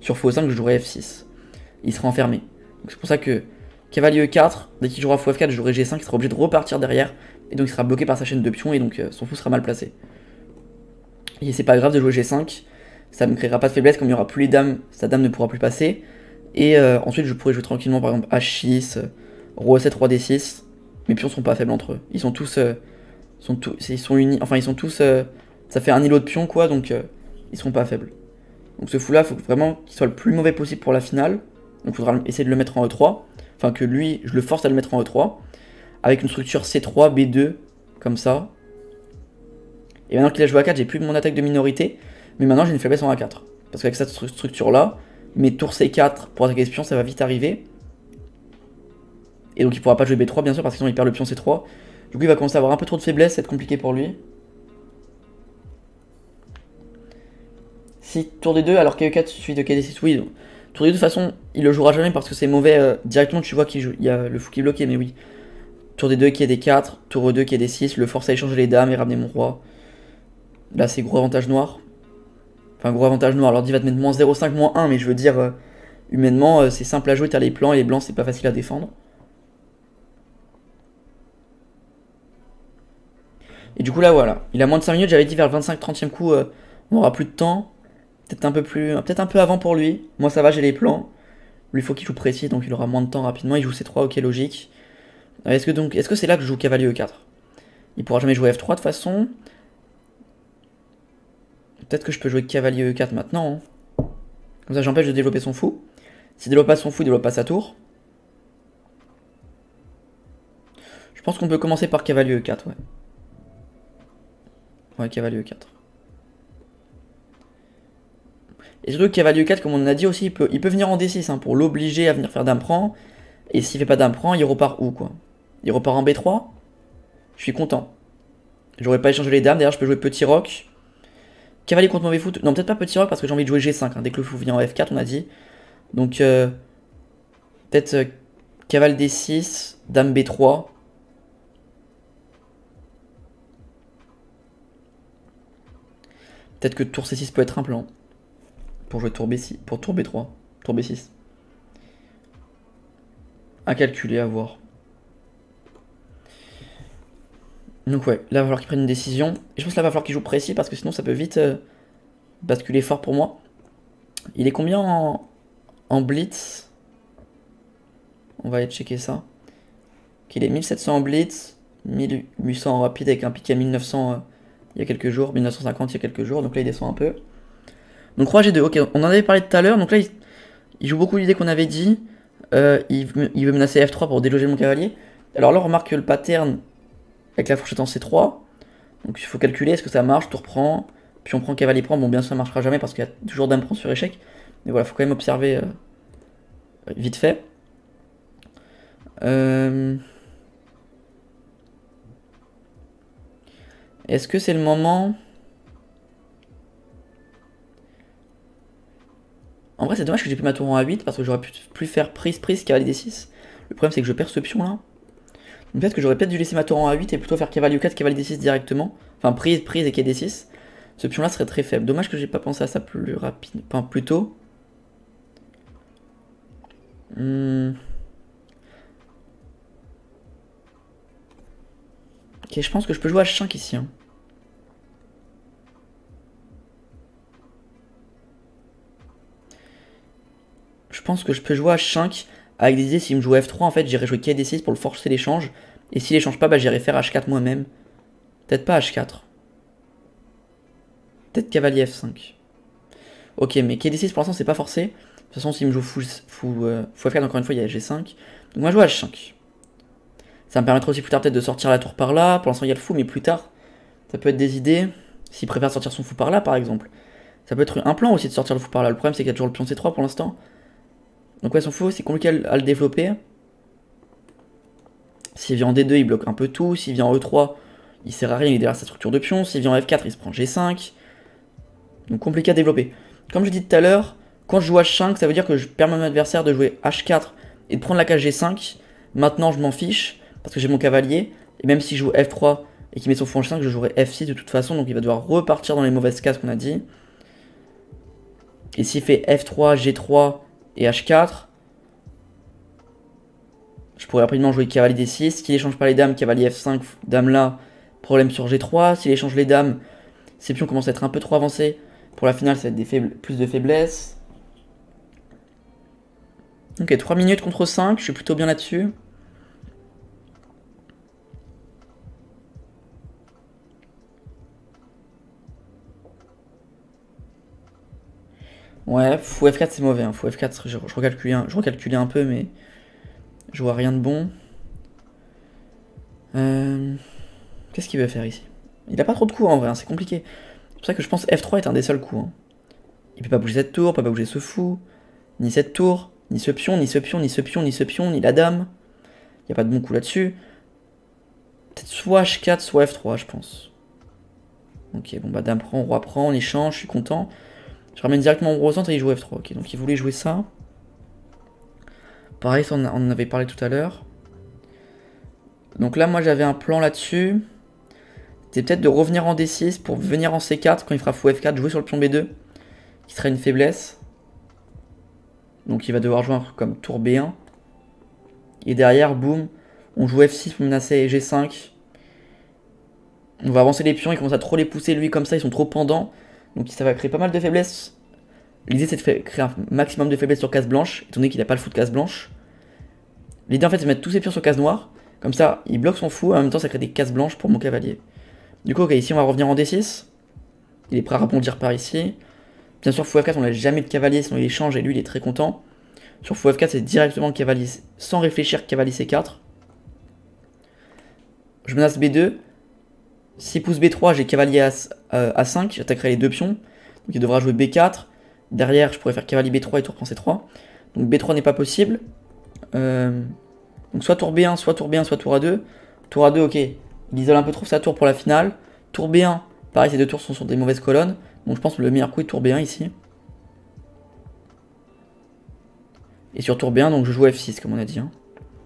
[SPEAKER 1] Sur fou 5 je jouerai F6. Il sera enfermé. Donc c'est pour ça que cavalier E4, dès qu'il jouera fou F4, je jouerai G5. Il sera obligé de repartir derrière. Et donc il sera bloqué par sa chaîne de pions. Et donc son fou sera mal placé. Et c'est pas grave de jouer G5. Ça ne créera pas de faiblesse. Comme il n'y aura plus les dames, sa dame ne pourra plus passer. Et ensuite, je pourrais jouer tranquillement par exemple H6, Roi 7, Roi D6. Mes pions sont pas faibles entre eux. Ils sont tous. Ils sont unis. Enfin, ils sont tous. Ça fait un îlot de pions quoi, donc ils seront pas faibles. Donc ce fou là, il faut vraiment qu'il soit le plus mauvais possible pour la finale. Donc il faudra essayer de le mettre en E3. Enfin que lui, je le force à le mettre en E3. Avec une structure C3, B2, comme ça. Et maintenant qu'il a joué A4, j'ai plus mon attaque de minorité. Mais maintenant j'ai une faiblesse en A4. Parce qu'avec cette structure là, mes tours C4 pour attaquer ce pion, ça va vite arriver. Et donc il pourra pas jouer B3 bien sûr, parce que sinon il perd le pion C3. Du coup il va commencer à avoir un peu trop de faiblesse, ça va être compliqué pour lui. Si tour D2 alors KE4 suffit de KD6, oui. Donc, tour D2 de toute façon il le jouera jamais parce que c'est mauvais. Directement tu vois qu'il y a le fou qui est bloqué, mais oui. Tour D2 qui est D4, tour E2 qui est D6, le force à échanger les dames et ramener mon roi. Là c'est gros avantage noir. Enfin gros avantage noir, alors il va te mettre moins 0,5, moins 1, mais je veux dire humainement c'est simple à jouer, t'as les plans et les blancs c'est pas facile à défendre. Et du coup là voilà, il a moins de 5 minutes, j'avais dit vers le 25-30e coup on aura plus de temps. Peut-être un peu avant pour lui. Moi ça va, j'ai les plans. Lui il faut qu'il joue précis, donc il aura moins de temps rapidement. Il joue C3, ok logique. Est-ce que c'est là que je joue cavalier E4? Il pourra jamais jouer F3 de toute façon. Peut-être que je peux jouer cavalier E4 maintenant. Hein. Comme ça j'empêche de développer son fou. S'il développe pas son fou, il développe pas sa tour. Je pense qu'on peut commencer par cavalier E4, ouais. Ouais, cavalier E4. Et surtout cavalier E4, comme on a dit aussi, il peut venir en D6 hein, pour l'obliger à venir faire dame prend. Et s'il fait pas dame prend, il repart où quoi? Il repart en B3. Je suis content. J'aurais pas échangé les dames, d'ailleurs je peux jouer petit roc. Cavalier contre mauvais fou, non peut-être pas petit roc parce que j'ai envie de jouer G5, hein, dès que le fou vient en F4 on a dit. Donc peut-être cavale D6, dame B3. Peut-être que tour C6 peut être un plan. Pour jouer tour B6, pour tour B3, tour B6. À calculer, à voir. Donc ouais, là il va falloir qu'il prenne une décision. Et je pense que là il va falloir qu'il joue précis parce que sinon ça peut vite basculer fort pour moi. Il est combien en blitz? On va aller checker ça. Ok, il est 1700 en blitz, 1800 en rapide avec un pic à 1900 il y a quelques jours, 1950 il y a quelques jours, donc là il descend un peu. Donc roi G2, ok, on en avait parlé tout à l'heure, donc là il joue beaucoup l'idée qu'on avait dit. Il veut menacer F3 pour déloger mon cavalier. Alors là on remarque que le pattern avec la fourchette en C3, donc il faut calculer est-ce que ça marche, tour prend, puis on prend cavalier prend, bon bien sûr ça marchera jamais parce qu'il y a toujours dame prend sur échec. Mais voilà, faut quand même observer vite fait. Est-ce que c'est le moment? En vrai c'est dommage que j'ai pris ma tour en A8 parce que j'aurais pu faire prise cavalier D6. Le problème c'est que je perds ce pion là. Donc peut-être que j'aurais peut-être dû laisser ma tour en A8 et plutôt faire cavalier E4, cavalier D6 directement. Enfin prise et quai D6. Ce pion là serait très faible. Dommage que j'ai pas pensé à ça plus rapide, enfin plus tôt. Ok, je pense que je peux jouer H5 ici. Hein. Je pense que je peux jouer H5 avec des idées. S'il me joue F3, en fait, j'irai jouer quai D6 pour le forcer l'échange. Et s'il échange pas, bah, j'irai faire H4 moi-même. Peut-être pas H4. Peut-être cavalier F5. Ok, mais quai D6 pour l'instant, c'est pas forcé. De toute façon, s'il me joue fou F4, encore une fois, il y a G5. Donc moi, je joue H5. Ça me permettra aussi plus tard peut-être de sortir la tour par là. Pour l'instant, il y a le fou, mais plus tard, ça peut être des idées. S'il préfère sortir son fou par là, par exemple. Ça peut être un plan aussi de sortir le fou par là. Le problème, c'est qu'il y a toujours le pion C3 pour l'instant. Donc ouais, son fou, c'est compliqué à le développer. S'il vient en D2, il bloque un peu tout. S'il vient en E3, il sert à rien, il est derrière sa structure de pion. S'il vient en F4, il se prend G5. Donc compliqué à développer. Comme je dis tout à l'heure, quand je joue H5, ça veut dire que je permets à mon adversaire de jouer H4 et de prendre la case G5. Maintenant, je m'en fiche, parce que j'ai mon cavalier. Et même si je joue F3 et qu'il met son fou en H5, je jouerai F6 de toute façon. Donc il va devoir repartir dans les mauvaises cases qu'on a dit. Et s'il fait F3, G3 et H4, je pourrais rapidement jouer cavalier D6. S'il échange pas les dames, cavalier F5, dame là, problème sur G3. S'il échange les dames, ces pions commencent à être un peu trop avancés. Pour la finale, ça va être plus de faiblesse. Ok, 3 minutes contre 5, je suis plutôt bien là-dessus. Ouais, fou F4 c'est mauvais, hein. Fou F4 je recalculais un peu mais je vois rien de bon. Qu'est-ce qu'il veut faire ici? Il a pas trop de coups en vrai, hein, c'est compliqué. C'est pour ça que je pense F3 est un des seuls coups. Hein. Il peut pas bouger cette tour, peut pas bouger ce fou, ni cette tour, ni ce pion, ni ce pion, ni ce pion, ni ce pion, ni la dame. Il n'y a pas de bon coup là-dessus. Peut-être soit H4, soit F3 je pense. Ok, bon bah dame prend, roi prend, on échange, je suis content. Je ramène directement au gros centre et il joue F3. Ok, donc il voulait jouer ça. Pareil, ça on en avait parlé tout à l'heure. Donc là, moi j'avais un plan là-dessus. C'était peut-être de revenir en D6 pour venir en C4 quand il fera fou F4, jouer sur le pion B2. Qui serait une faiblesse. Donc il va devoir jouer un truc comme tour B1. Et derrière, boum, on joue F6 pour menacer G5. On va avancer les pions, il commence à trop les pousser lui comme ça, ils sont trop pendants. Donc ça va créer pas mal de faiblesses. L'idée c'est de créer un maximum de faiblesses sur case blanche, étant donné qu'il n'a pas le fou de case blanche. L'idée en fait c'est de mettre tous ses pions sur case noire. Comme ça, il bloque son fou, et en même temps ça crée des cases blanches pour mon cavalier. Du coup, ok, ici on va revenir en D6. Il est prêt à rebondir par ici. Bien sûr, fou F4, on n'a jamais de cavalier, sinon il échange et lui il est très content. Sur fou F4, c'est directement le cavalier, sans réfléchir, cavalier C4. Je menace B2. S'il pousse B3, j'ai cavalier A5, j'attaquerai les deux pions. Donc il devra jouer B4. Derrière, je pourrais faire cavalier B3 et tour prend C3. Donc B3 n'est pas possible. Donc soit tour B1, soit tour B1, soit tour A2. Tour A2, ok. Il isole un peu trop sa tour pour la finale. Tour B1, pareil, ces deux tours sont sur des mauvaises colonnes. Donc je pense que le meilleur coup est tour B1 ici. Et sur tour B1, donc je joue F6 comme on a dit. Hein.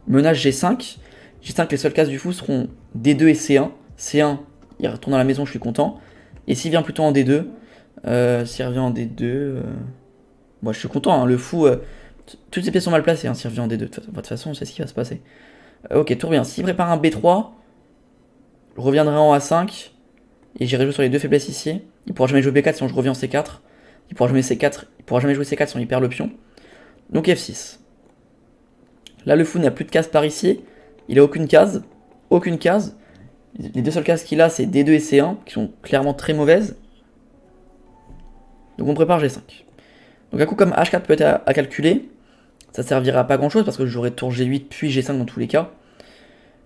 [SPEAKER 1] Menace G5. G5, les seules cases du fou seront D2 et C1. C1, il retourne à la maison, je suis content. Et s'il vient plutôt en D2, s'il revient en D2, moi je suis content, hein, le fou, toutes ces pièces sont mal placées, hein, s'il revient en D2, de toute façon, c'est ce qui va se passer. Ok, tour bien, s'il prépare un B3, je reviendrai en A5, et j'irai jouer sur les deux faiblesses ici. Il pourra jamais jouer B4 si je reviens en C4, il pourra jamais jouer C4 si on y perd le pion. Donc F6. Là le fou n'a plus de case par ici, il a aucune case, Les deux seules cases qu'il a, c'est D2 et C1, qui sont clairement très mauvaises. Donc on prépare G5. Donc un coup comme H4 peut être à calculer, ça servira à pas grand chose parce que j'aurai tour G8 puis G5 dans tous les cas.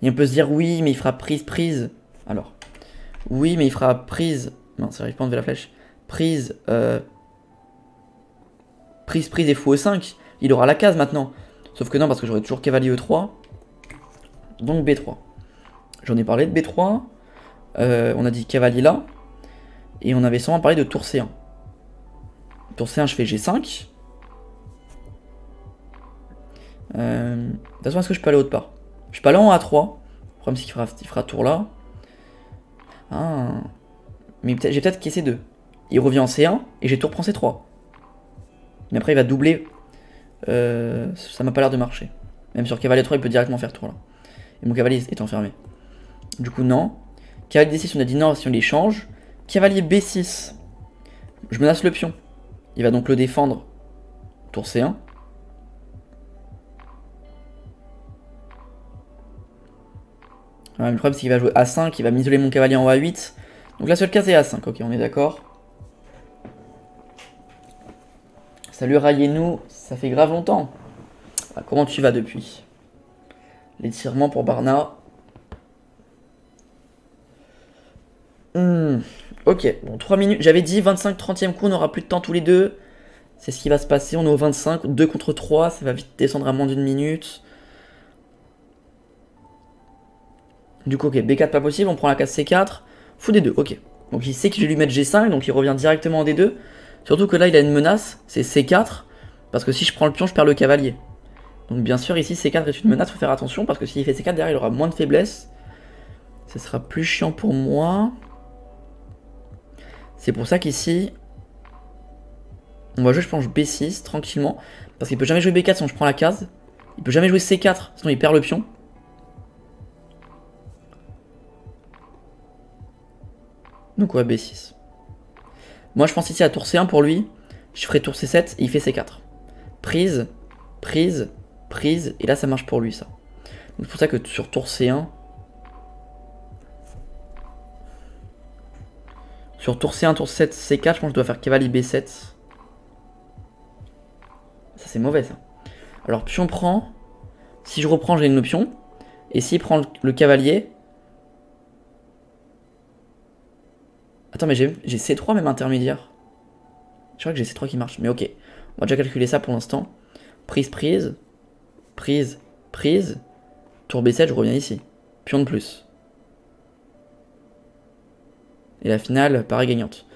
[SPEAKER 1] Et on peut se dire oui mais il fera prise. Alors, oui mais il fera prise. Non, ça arrive pas à enlever la flèche. Prise et fou E5. Il aura la case maintenant. Sauf que non parce que j'aurai toujours cavalier E3. Donc B3. J'en ai parlé de B3. On a dit cavalier là. Et on avait sûrement parlé de tour C1. Tour C1, je fais G5. De toute façon, est-ce que je peux aller autre part? Je peux aller en A3. Le problème, c'est qu'il fera tour là. Ah. Mais j'ai peut-être caissé 2. Il revient en C1 et j'ai tour prend C3. Mais après, il va doubler. Ça m'a pas l'air de marcher. Même sur cavalier 3, il peut directement faire tour là. Et mon cavalier est enfermé. Du coup, non. Cavalier D6, on a dit non si on les change. Cavalier B6. Je menace le pion. Il va donc le défendre. Tour C1. Ouais, le problème c'est qu'il va jouer A5, il va m'isoler mon cavalier en A8. Donc la seule case est A5, ok on est d'accord. Salut Rayenu, ça fait grave longtemps. Ah, comment tu vas depuis? L'étirement pour Barna. Ok, bon 3 minutes, j'avais dit 25-30e coup, on aura plus de temps tous les deux. C'est ce qui va se passer, on est au 25, 2 contre 3, ça va vite descendre à moins d'une minute. Du coup, ok, B4 pas possible, on prend la case C4, fou D2, ok. Donc il sait que je vais lui mettre G5, donc il revient directement en D2. Surtout que là, il a une menace, c'est C4, parce que si je prends le pion, je perds le cavalier. Donc bien sûr, ici, C4 est une menace, faut faire attention, parce que s'il fait C4, derrière, il aura moins de faiblesse. Ce sera plus chiant pour moi. C'est pour ça qu'ici, on va jouer, je pense, B6, tranquillement. Parce qu'il peut jamais jouer B4 sinon je prends la case. Il peut jamais jouer C4, sinon il perd le pion. Donc ouais, B6. Moi, je pense ici à tour C1 pour lui. Je ferai tour C7 et il fait C4. Prise, prise, prise. Et là, ça marche pour lui, ça. Donc c'est pour ça que sur tour C1... Sur tour C1, tour C7, C4, je pense que je dois faire cavalier B7. Ça, c'est mauvais, ça. Alors, pion prend. Si je reprends, j'ai une pion. Et s'il prend le cavalier... Attends, mais j'ai C3 même intermédiaire. Je crois que j'ai C3 qui marche. Mais ok, on va déjà calculer ça pour l'instant. Prise, prise. Prise, prise. Tour B7, je reviens ici. Pion de plus. Et la finale, pareil gagnante.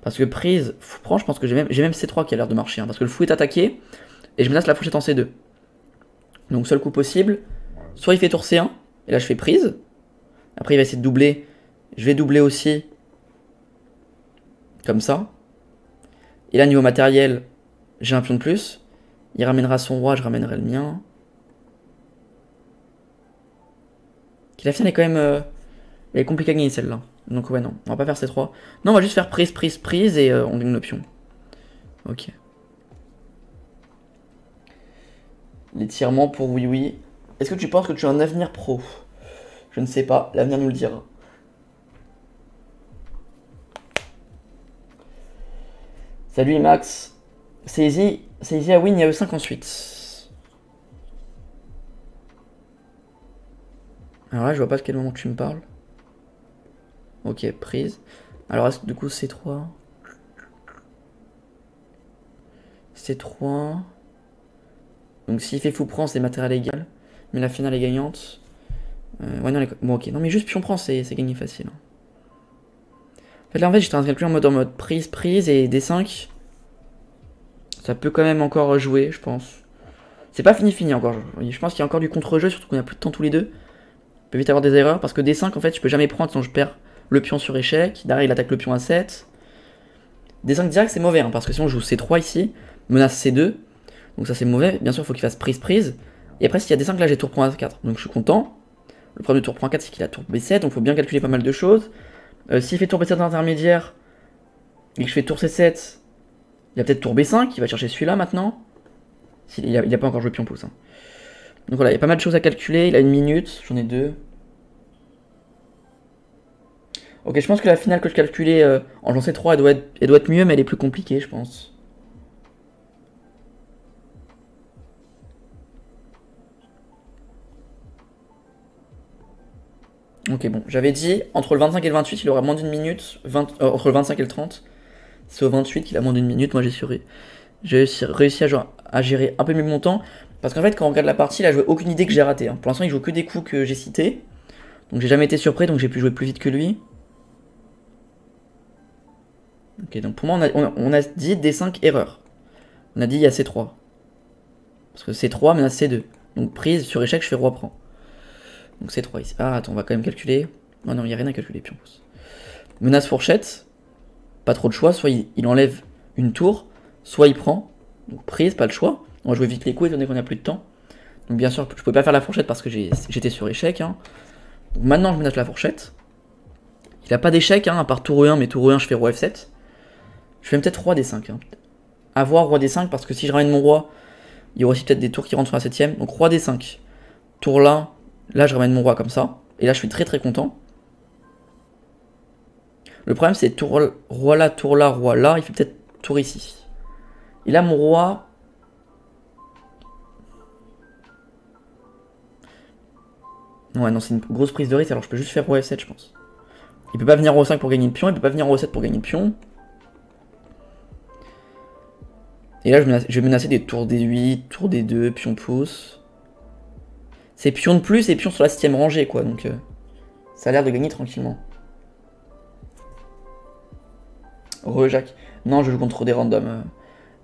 [SPEAKER 1] Parce que prise, fou prend, je pense que j'ai même C3 qui a l'air de marcher. Hein, parce que le fou est attaqué. Et je menace la fourchette en C2. Donc seul coup possible. Soit il fait tour C1. Et là je fais prise. Après il va essayer de doubler. Je vais doubler aussi. Comme ça. Et là niveau matériel, j'ai un pion de plus. Il ramènera son roi, je ramènerai le mien. La finale est quand même... elle est compliquée à gagner celle-là. Donc ouais non, on va pas faire C3. Non, on va juste faire prise, prise, prise et on gagne le pion. Ok. L'étirement pour oui oui. Est-ce que tu penses que tu as un avenir pro? Je ne sais pas, l'avenir nous le dira. Salut Max. C'est easy à win, il y a E5 ensuite. Alors là, je vois pas de quel moment tu me parles. Ok, prise. Alors est-ce que du coup C3 C3. Donc s'il fait fou prend, c'est matériel égal. Mais la finale est gagnante. Ouais, non, bon, ok. Non, mais juste pion prend, c'est gagné facile. En fait, là, en fait, j'étais en train de calculer en mode prise, prise et D5. Ça peut quand même encore jouer, je pense. C'est pas fini encore. Je pense qu'il y a encore du contre-jeu, surtout qu'on a plus de temps tous les deux. On peut vite avoir des erreurs, parce que D5, en fait, je peux jamais prendre, sinon je perds le pion sur échec. Derrière, il attaque le pion à 7. D5 direct, c'est mauvais, hein, parce que sinon, je joue C3 ici. Menace C2. Donc ça, c'est mauvais. Bien sûr, il faut qu'il fasse prise, prise. Et après, s'il y a D5, là, j'ai tour prend A4. Donc je suis content. Le problème de tour prend A4, c'est qu'il a tour B7. Donc il faut bien calculer pas mal de choses. S'il fait tour B7 intermédiaire, et que je fais tour C7, il y a peut-être tour B5, il va chercher celui-là maintenant. Il a pas encore joué pion pouce. Hein. Donc voilà, il y a pas mal de choses à calculer, il a une minute, j'en ai 2. Ok, je pense que la finale que je calculais en jouant C3, elle doit être mieux, mais elle est plus compliquée, je pense. Ok, bon, j'avais dit, entre le 25 et le 28, il aura moins d'une minute, entre le 25 et le 30. C'est au 28 qu'il a moins d'une minute, moi j'ai réussi à gérer un peu mieux mon temps. Parce qu'en fait, quand on regarde la partie, il a joué aucune idée que j'ai raté. Hein. Pour l'instant, il joue que des coups que j'ai cités. Donc j'ai jamais été surpris, donc j'ai pu jouer plus vite que lui. Ok, donc pour moi, on a dit D5 erreur. On a dit il y a C3. Parce que C3 menace C2. Donc prise sur échec, je fais roi prend. Donc C3 ici. Ah, attends, on va quand même calculer. Oh non, il n'y a rien à calculer, pion pouce. Menace fourchette. Pas trop de choix, soit il enlève une tour, soit il prend. Donc prise, pas le choix. On va jouer vite les coups étant donné qu'on a plus de temps. Donc bien sûr, je pouvais pas faire la fourchette parce que j'étais sur échec. Hein. Donc maintenant, je menace la fourchette. Il a pas d'échec, hein, à part tour E1, mais tour E1, je fais roi F7. Je fais peut-être roi D5. Hein. À voir roi D5, parce que si je ramène mon roi, il y aura aussi peut-être des tours qui rentrent sur la 7ème. Donc roi D5. Tour là, je ramène mon roi comme ça. Et là, je suis très très content. Le problème, c'est tour roi là, roi là. Il fait peut-être tour ici. Et là, mon roi... Ouais, non, c'est une grosse prise de risque, alors je peux juste faire roi F7, je pense. Il peut pas venir roi 5 pour gagner le pion, il peut pas venir roi 7 pour gagner le pion. Et là, je vais menacer des tours D8, tours D2, pion pouce. C'est pion de plus et pion sur la 7ème rangée, quoi, donc... ça a l'air de gagner tranquillement. Jacques. Non, je joue contre des randoms.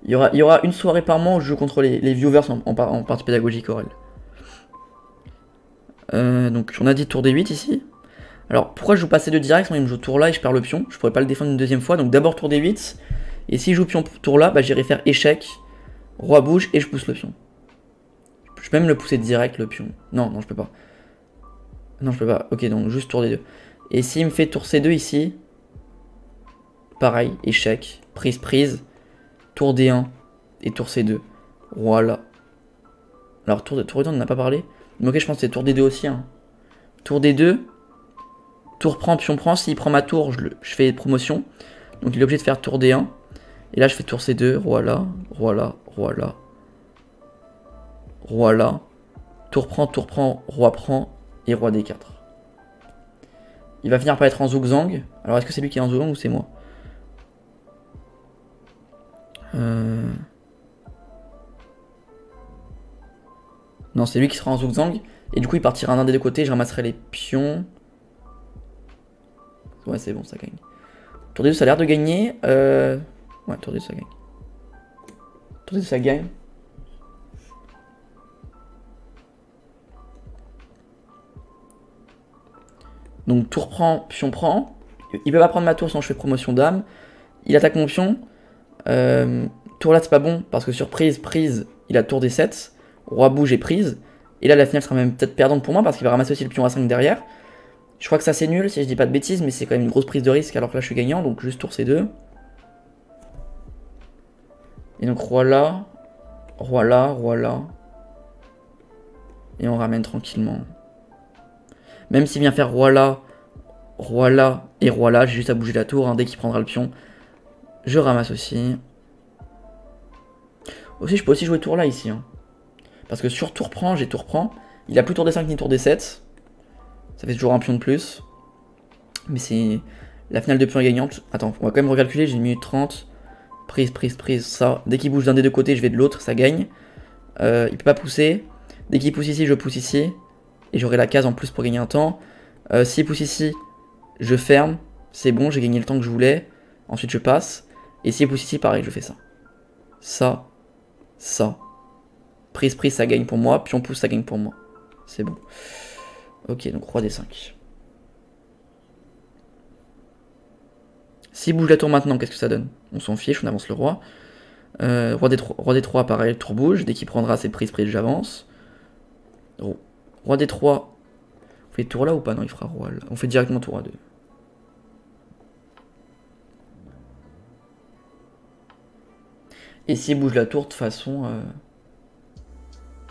[SPEAKER 1] Il y aura une soirée par mois où je joue contre les viewers en partie pédagogique, Aurel. Donc on a dit tour D8 ici. Alors pourquoi je joue pas C2 direct, sinon il me joue tour là et je perds le pion. Je pourrais pas le défendre une deuxième fois, donc d'abord tour D8. Et si je joue pion tour là, bah j'irai faire échec, roi bouge et je pousse le pion. Je peux même le pousser direct le pion. Non, non je peux pas. Non je peux pas, ok donc juste tour D2. Et s'il me fait tour C2 ici, pareil, échec, prise prise, tour D1 et tour C2. Roi là. Alors tour D2 on n'en a pas parlé. Mais ok, je pense que c'est tour D2 aussi. Hein. Tour D2. Tour prend, pion prend. S'il prend ma tour, je fais promotion. Donc il est obligé de faire tour D1. Et là, je fais tour C2. Roi là, roi là, roi là. Roi là. Tour prend, roi prend. Et roi D4. Il va finir par être en zugzang. Alors est-ce que c'est lui qui est en zugzang ou c'est moi? Non, c'est lui qui sera en zugzang. Et du coup, il partira d'un des deux côtés. Je ramasserai les pions. Ouais, c'est bon, ça gagne. Tour D2, ça a l'air de gagner. Ouais, tour D2, ça gagne. Tour D2, ça gagne. Donc, tour prend, pion prend. Il peut pas prendre ma tour sinon je fais promotion dame. Il attaque mon pion. Tour là, c'est pas bon. Parce que sur prise, il a tour D7. Roi bouge et prise. Et là, la finale sera même peut-être perdante pour moi parce qu'il va ramasser aussi le pion A5 derrière. Je crois que ça c'est nul si je dis pas de bêtises, mais c'est quand même une grosse prise de risque alors que là je suis gagnant, donc juste tour C2. Et donc roi là, roi là, roi là. Et on ramène tranquillement. Même s'il vient faire roi là et roi là, j'ai juste à bouger la tour, hein, dès qu'il prendra le pion. Je ramasse aussi. Aussi, je peux aussi jouer tour là ici. Hein. Parce que sur tour prend, j'ai tour prend. Il a plus tour D5 ni tour D7. Ça fait toujours un pion de plus. Mais c'est la finale de pion est gagnante. Attends, on va quand même recalculer, j'ai 1 minute 30. Prise, ça. Dès qu'il bouge d'un des deux côtés, je vais de l'autre, ça gagne. Il peut pas pousser. Dès qu'il pousse ici, je pousse ici. Et j'aurai la case en plus pour gagner un temps. S'il pousse ici, je ferme. C'est bon, j'ai gagné le temps que je voulais. Ensuite, je passe. Et s'il pousse ici, pareil, je fais ça. Ça. Prise, ça gagne pour moi. Pion pousse, ça gagne pour moi. C'est bon. Ok, donc roi D5. S'il bouge la tour maintenant, qu'est-ce que ça donne? On s'en fiche, on avance le roi. Roi D3, pareil, le tour bouge. Dès qu'il prendra ses prises, j'avance. Roi D3. On fait tour là ou pas? Non, il fera roi là. On fait directement tour A2. Et s'il bouge la tour, de toute façon...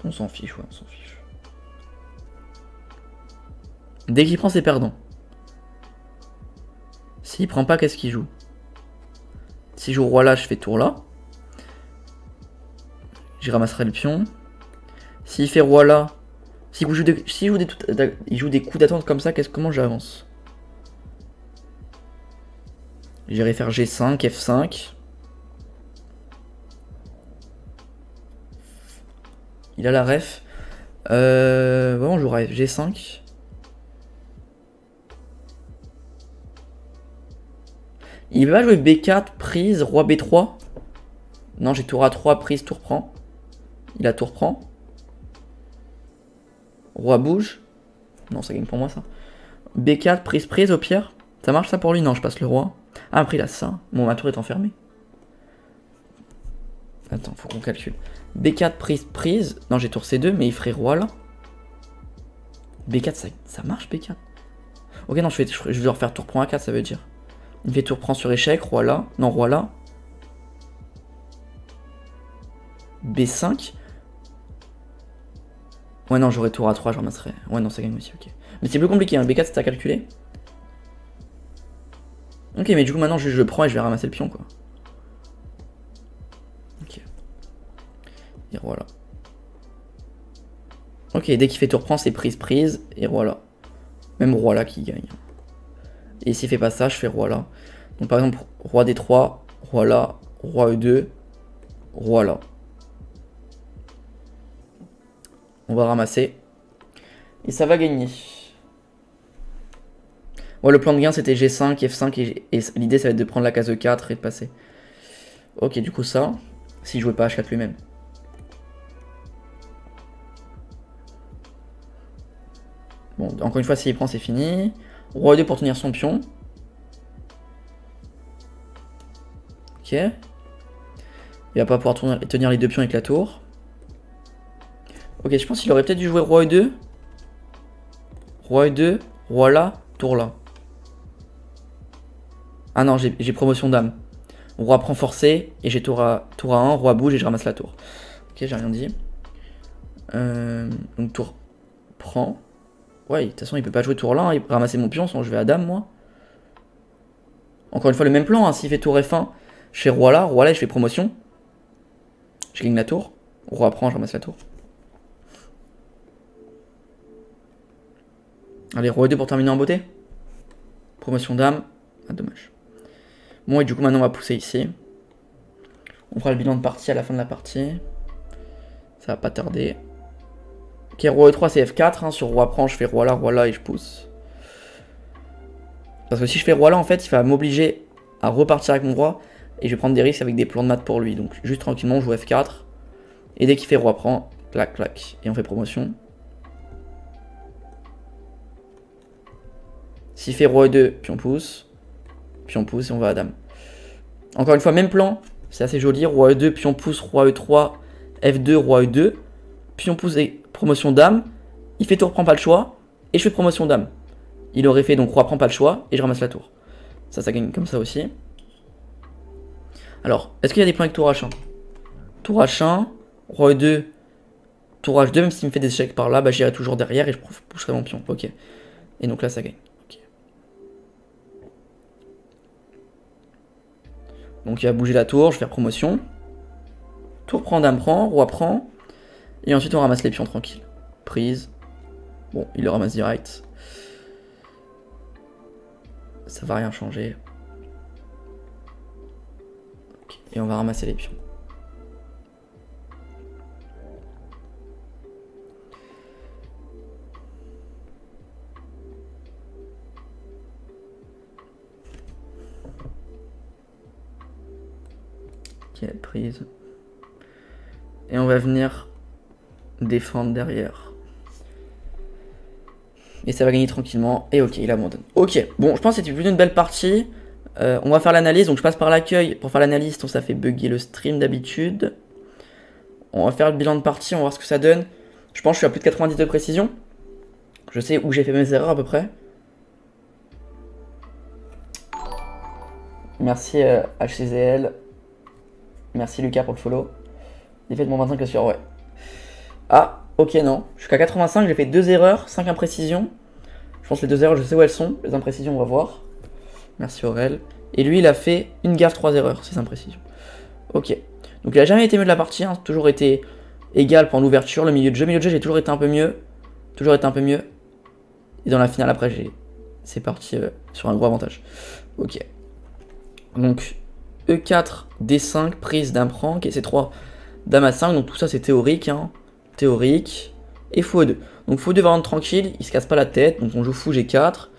[SPEAKER 1] on s'en fiche, ouais, on s'en fiche. Dès qu'il prend, c'est perdant. S'il prend pas, qu'est-ce qu'il joue? Si je joue roi là, je fais tour là. Je ramasserai le pion. S'il fait roi là... S'il joue des coups d'attente comme ça, comment j'avance? J'irai faire G5, F5. Il a la ref. Bon, on jouera G5. Il va jouer B4, prise, roi B3. Non, j'ai tour A3, prise, tour prend. Il a tour prend. Roi bouge. Non, ça gagne pour moi ça. B4, prise au pire. Ça marche ça pour lui? Non, je passe le roi. Ah, après il a ça. Bon, ma tour est enfermée. Attends, faut qu'on calcule. B4, prise. Non, j'ai tour C2, mais il ferait roi là. B4, ça marche B4. Ok, non, je vais leur faire tour prend A4, ça veut dire. Il fait tour prend sur échec, roi là. Non, roi là. B5. Ouais, non, j'aurais tour A3, je ramasserais. Ouais, non, ça gagne aussi, ok. Mais c'est plus compliqué, hein. B4, c'est à calculer. Ok, mais du coup, maintenant, je prends et je vais ramasser le pion, quoi. Ok. Et voilà. Ok, dès qu'il fait tour prend, c'est prise. Et voilà. Même roi là qui gagne. Et s'il fait pas ça, je fais roi là. Donc par exemple, roi D3, roi là, roi E2, roi là. On va ramasser. Et ça va gagner. Ouais, le plan de gain c'était G5, F5 et l'idée ça va être de prendre la case E4 et de passer. Ok, du coup ça, s'il jouait pas H4 lui-même. Bon, encore une fois, s'il prend, c'est fini. Roi E2 pour tenir son pion. Ok. Il va pas pouvoir tenir les deux pions avec la tour. Ok, je pense qu'il aurait peut-être dû jouer roi E2. Roi E2, roi là, tour là. Ah non, j'ai promotion dame. Roi prend forcé, et j'ai tour à 1, roi bouge et je ramasse la tour. Ok, j'ai rien dit. Donc tour prend. Ouais, de toute façon, il peut pas jouer tour là, hein, il peut ramasser mon pion, sinon je vais à dame, moi. Encore une fois, le même plan, hein, s'il fait tour F1, je fais roi là, et je fais promotion. Je gagne la tour. Roi prend, je ramasse la tour. Allez, roi 2 pour terminer en beauté. Promotion dame. Ah, dommage. Bon, et du coup, maintenant, on va pousser ici. On fera le bilan de partie à la fin de la partie. Ça va pas tarder. Ok, roi E3, c'est F4. Hein, sur roi prend, je fais roi là, et je pousse. Parce que si je fais roi là, en fait, il va m'obliger à repartir avec mon roi. Et je vais prendre des risques avec des plans de maths pour lui. Donc, juste tranquillement, on joue F4. Et dès qu'il fait roi prend, clac, clac. Et on fait promotion. S'il fait roi E2, pion pousse et on va à dame. Encore une fois, même plan, c'est assez joli. Roi E2, pion pousse, roi E3, F2, roi E2. Pion pousse et promotion dame. Il fait tour prend pas le choix. Et je fais promotion dame. Il aurait fait donc roi prend pas le choix. Et je ramasse la tour. Ça gagne comme ça aussi. Alors, est-ce qu'il y a des plans avec tour H1? Tour H1, roi E2, tour H2. Même s'il me fait des échecs par là, bah, j'irai toujours derrière et je pousserai mon pion. Ok. Et donc là, ça gagne. Donc il va bouger la tour, je vais faire promotion. Tour prend, dame prend, roi prend. Et ensuite on ramasse les pions tranquille. Prise. Bon, il le ramasse direct. ça va rien changer. Okay. Et on va ramasser les pions. Ok, prise. Et on va venir défendre derrière. Et ça va gagner tranquillement. Et ok, il abandonne. Ok, bon, je pense que c'était plutôt une belle partie. On va faire l'analyse. Donc je passe par l'accueil pour faire l'analyse. Donc ça fait bugger le stream d'habitude. On va faire le bilan de partie. On va voir ce que ça donne. Je pense que je suis à plus de 90 de précision. Je sais où j'ai fait mes erreurs à peu près. Merci HCZL. Merci Lucas pour le follow. Défaite mon 25 sur ouais. Ah, ok, non. Je suis qu'à 85, j'ai fait 2 erreurs, 5 imprécisions. Je pense que les 2 erreurs, je sais où elles sont. Les imprécisions, on va voir. Merci Aurel. Et lui, il a fait une gaffe, 3 erreurs, 6 imprécisions. Ok. Donc il a jamais été mieux de la partie, hein. Toujours été égal pendant l'ouverture. Le milieu de jeu, j'ai toujours été un peu mieux. Toujours été un peu mieux. Et dans la finale, après, c'est parti sur un gros avantage. Ok. Donc, E4, D5, prise d'impran, ok, c'est 3, Dame à 5, donc tout ça c'est théorique, hein. Théorique. Et Fou E2. Donc Fou E2 va rendre tranquille, il se casse pas la tête, donc on joue Fou G4,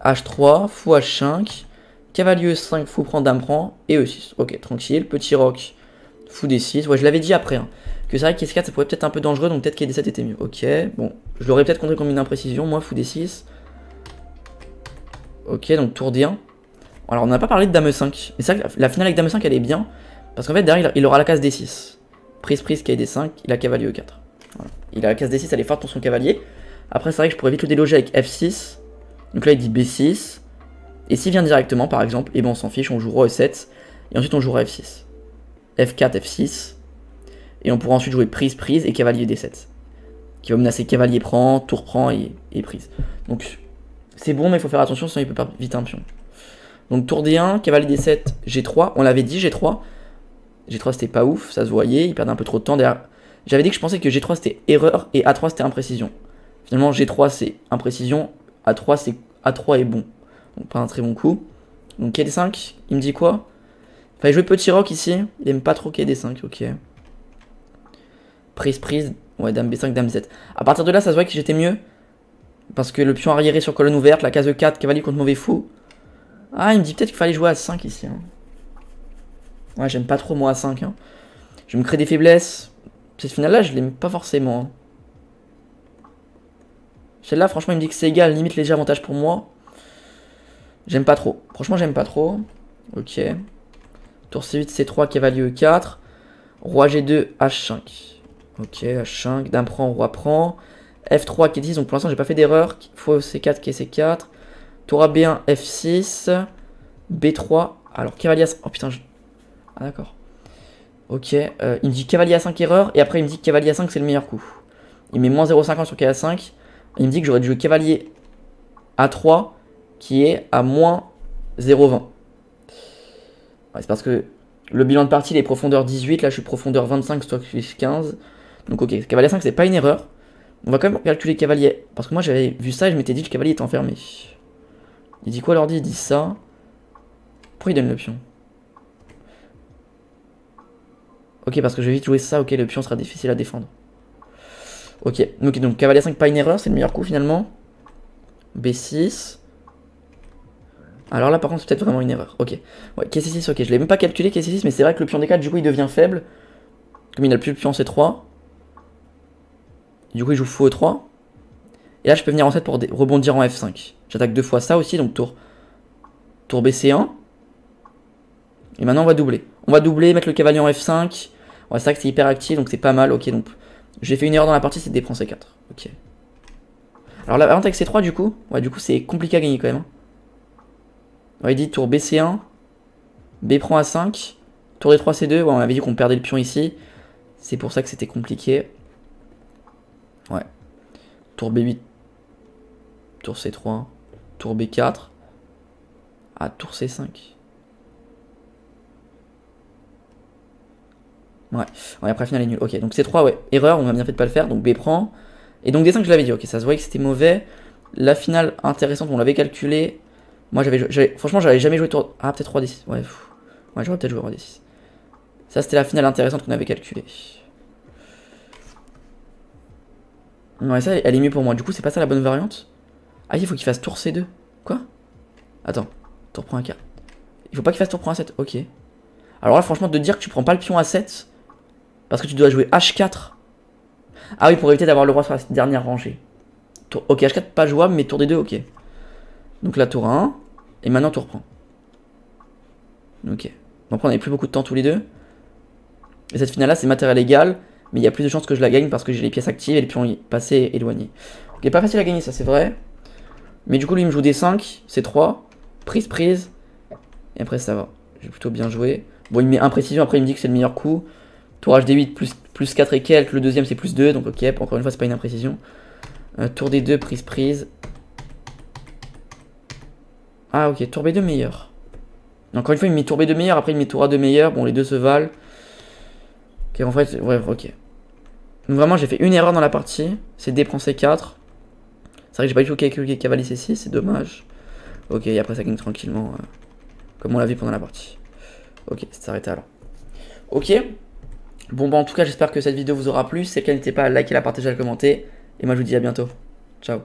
[SPEAKER 1] H3, Fou H5, Cavalier E5, Fou prend Dame prend, et E6. Ok, tranquille, petit roc, Fou D6, ouais je l'avais dit après, hein, que c'est vrai qu'S4 ça pourrait peut-être un peu dangereux, donc peut-être qu'D7 était mieux. Ok, bon, je l'aurais peut-être compté comme une imprécision, moi Fou D6. Ok, donc tour D1. Alors on n'a pas parlé de Dame 5, mais c'est vrai que la finale avec Dame 5 elle est bien, parce qu'en fait derrière il aura la case D6. Prise, Cavalier D5, il a Cavalier E4. Voilà. Il a la case D6, elle est forte pour son cavalier. Après c'est vrai que je pourrais vite le déloger avec F6. Donc là il dit B6. Et s'il vient directement par exemple, et ben on s'en fiche, on joue Roi E7. Et ensuite on jouera F6. F4, F6. Et on pourra ensuite jouer prise et Cavalier D7. Qui va menacer Cavalier prend, tour prend et prise. Donc c'est bon mais il faut faire attention sinon il peut perdre vite un pion. Donc tour D1, cavalier D7, G3, on l'avait dit G3. G3 c'était pas ouf, ça se voyait, il perdait un peu trop de temps derrière. J'avais dit que je pensais que G3 c'était erreur et A3 c'était imprécision. Finalement G3 c'est imprécision, A3 est bon. Donc pas un très bon coup. Donc KD5, il me dit quoi? Fallait jouer petit roc ici, il aime pas trop KD5, ok. Prise, ouais Dame B5, Dame Z. À partir de là ça se voit que j'étais mieux. Parce que le pion arriéré sur colonne ouverte, la case E4, cavalier contre mauvais fou. Ah, il me dit peut-être qu'il fallait jouer à 5 ici. Hein. Ouais, j'aime pas trop moi à 5. Hein. Je me crée des faiblesses. Cette finale-là, je l'aime pas forcément. Hein. Celle-là, franchement, il me dit que c'est égal, limite léger avantage pour moi. J'aime pas trop. Franchement, j'aime pas trop. Ok. Tour C8, C3, cavalier E4. Roi G2, H5. Ok, H5. Dame prend, roi prend. F3, K10. Donc pour l'instant, j'ai pas fait d'erreur. Fou C4, KC4. Tour A B1, F6, B3, alors cavalier A5, oh putain, ah d'accord. Ok, il me dit cavalier A5 erreur, et après il me dit que cavalier A5 c'est le meilleur coup. Il met moins 0,50 sur cavalier A5, il me dit que j'aurais dû jouer cavalier A3, qui est à moins 0,20. Ouais, c'est parce que le bilan de partie il est profondeur 18, là je suis profondeur 25, stock 15. Donc ok, cavalier A5 c'est pas une erreur. On va quand même calculer cavalier, parce que moi j'avais vu ça et je m'étais dit que le cavalier était enfermé. Il dit quoi l'ordi? Il dit ça. Pourquoi il donne le pion? Ok, parce que je vais vite jouer ça. Ok, le pion sera difficile à défendre. Ok, donc cavalier 5, pas une erreur, c'est le meilleur coup finalement. B6. Alors là, par contre, c'est peut-être vraiment une erreur. Ok, ouais, KC6, ok, je l'ai même pas calculé KC6, mais c'est vrai que le pion D4, du coup, il devient faible. Comme il n'a plus le pion C3. Du coup, il joue fou E3. Et là, je peux venir en 7 pour rebondir en F5. J'attaque 2 fois ça aussi, donc tour BC1. Et maintenant, on va doubler. On va doubler, mettre le cavalier en F5. Ouais, c'est vrai que c'est hyper actif, donc c'est pas mal. Ok, donc j'ai fait une erreur dans la partie, c'est D prend C4. Ok. Alors là, avec C3, du coup, ouais, du coup, c'est compliqué à gagner quand même. Ouais, il dit tour BC1. B prend A5. Tour D3, C2. Ouais, on avait dit qu'on perdait le pion ici. C'est pour ça que c'était compliqué. Ouais. Tour B8. Tour C3. Tour B4. Ah, tour C5. Ouais, après finale est nul. Ok, donc C3, ouais, erreur, on a bien fait de pas le faire. Donc B prend. Et donc D5, je l'avais dit, ok, ça se voyait que c'était mauvais. La finale intéressante, on l'avait calculé. Moi, franchement, j'avais jamais joué tour... Ah, peut-être roi d6. Ouais, ouais j'aurais peut-être joué roi d6. Ça, c'était la finale intéressante qu'on avait calculée. Ouais, ça, elle est mieux pour moi. Du coup, c'est pas ça la bonne variante. Ah, il faut qu'il fasse tour C2. Quoi? Attends, tour prend un 4. Il faut pas qu'il fasse tour prend A7. Ok. Alors là, franchement, de dire que tu prends pas le pion A7 parce que tu dois jouer H4. Ah oui, pour éviter d'avoir le roi sur la dernière rangée. Ok, H4 pas jouable, mais tour D2, ok. Donc là, tour 1. Et maintenant, tour prend. Ok. Donc on avait plus beaucoup de temps tous les deux. Et cette finale là, c'est matériel égal. Mais il y a plus de chances que je la gagne parce que j'ai les pièces actives et les pions passés et éloignés. Ok, pas facile à gagner, ça c'est vrai. Mais du coup, lui, il me joue D5, C3, prise. Et après, ça va. J'ai plutôt bien joué. Bon, il met imprécision, après il me dit que c'est le meilleur coup. Tour HD8 plus 4 et quelques, le deuxième c'est plus 2, donc ok, encore une fois, c'est pas une imprécision. Tour D2, prise. Ah ok, tour B2 meilleur. Encore une fois, il me met tour B2 meilleur, après il me met tour A2 meilleur. Bon, les deux se valent. Ok, en fait, ouais, ok. Donc vraiment, j'ai fait une erreur dans la partie. C'est D prend C4. C'est vrai que j'ai pas du tout calculé cavalier C6, c'est dommage. Ok, et après ça gagne tranquillement, comme on l'a vu pendant la partie. Ok, c'est arrêté alors. Ok. Bon, bah en tout cas, j'espère que cette vidéo vous aura plu. Si c'est le cas, n'hésitez pas à liker, la partager, à la commenter. Et moi, je vous dis à bientôt. Ciao.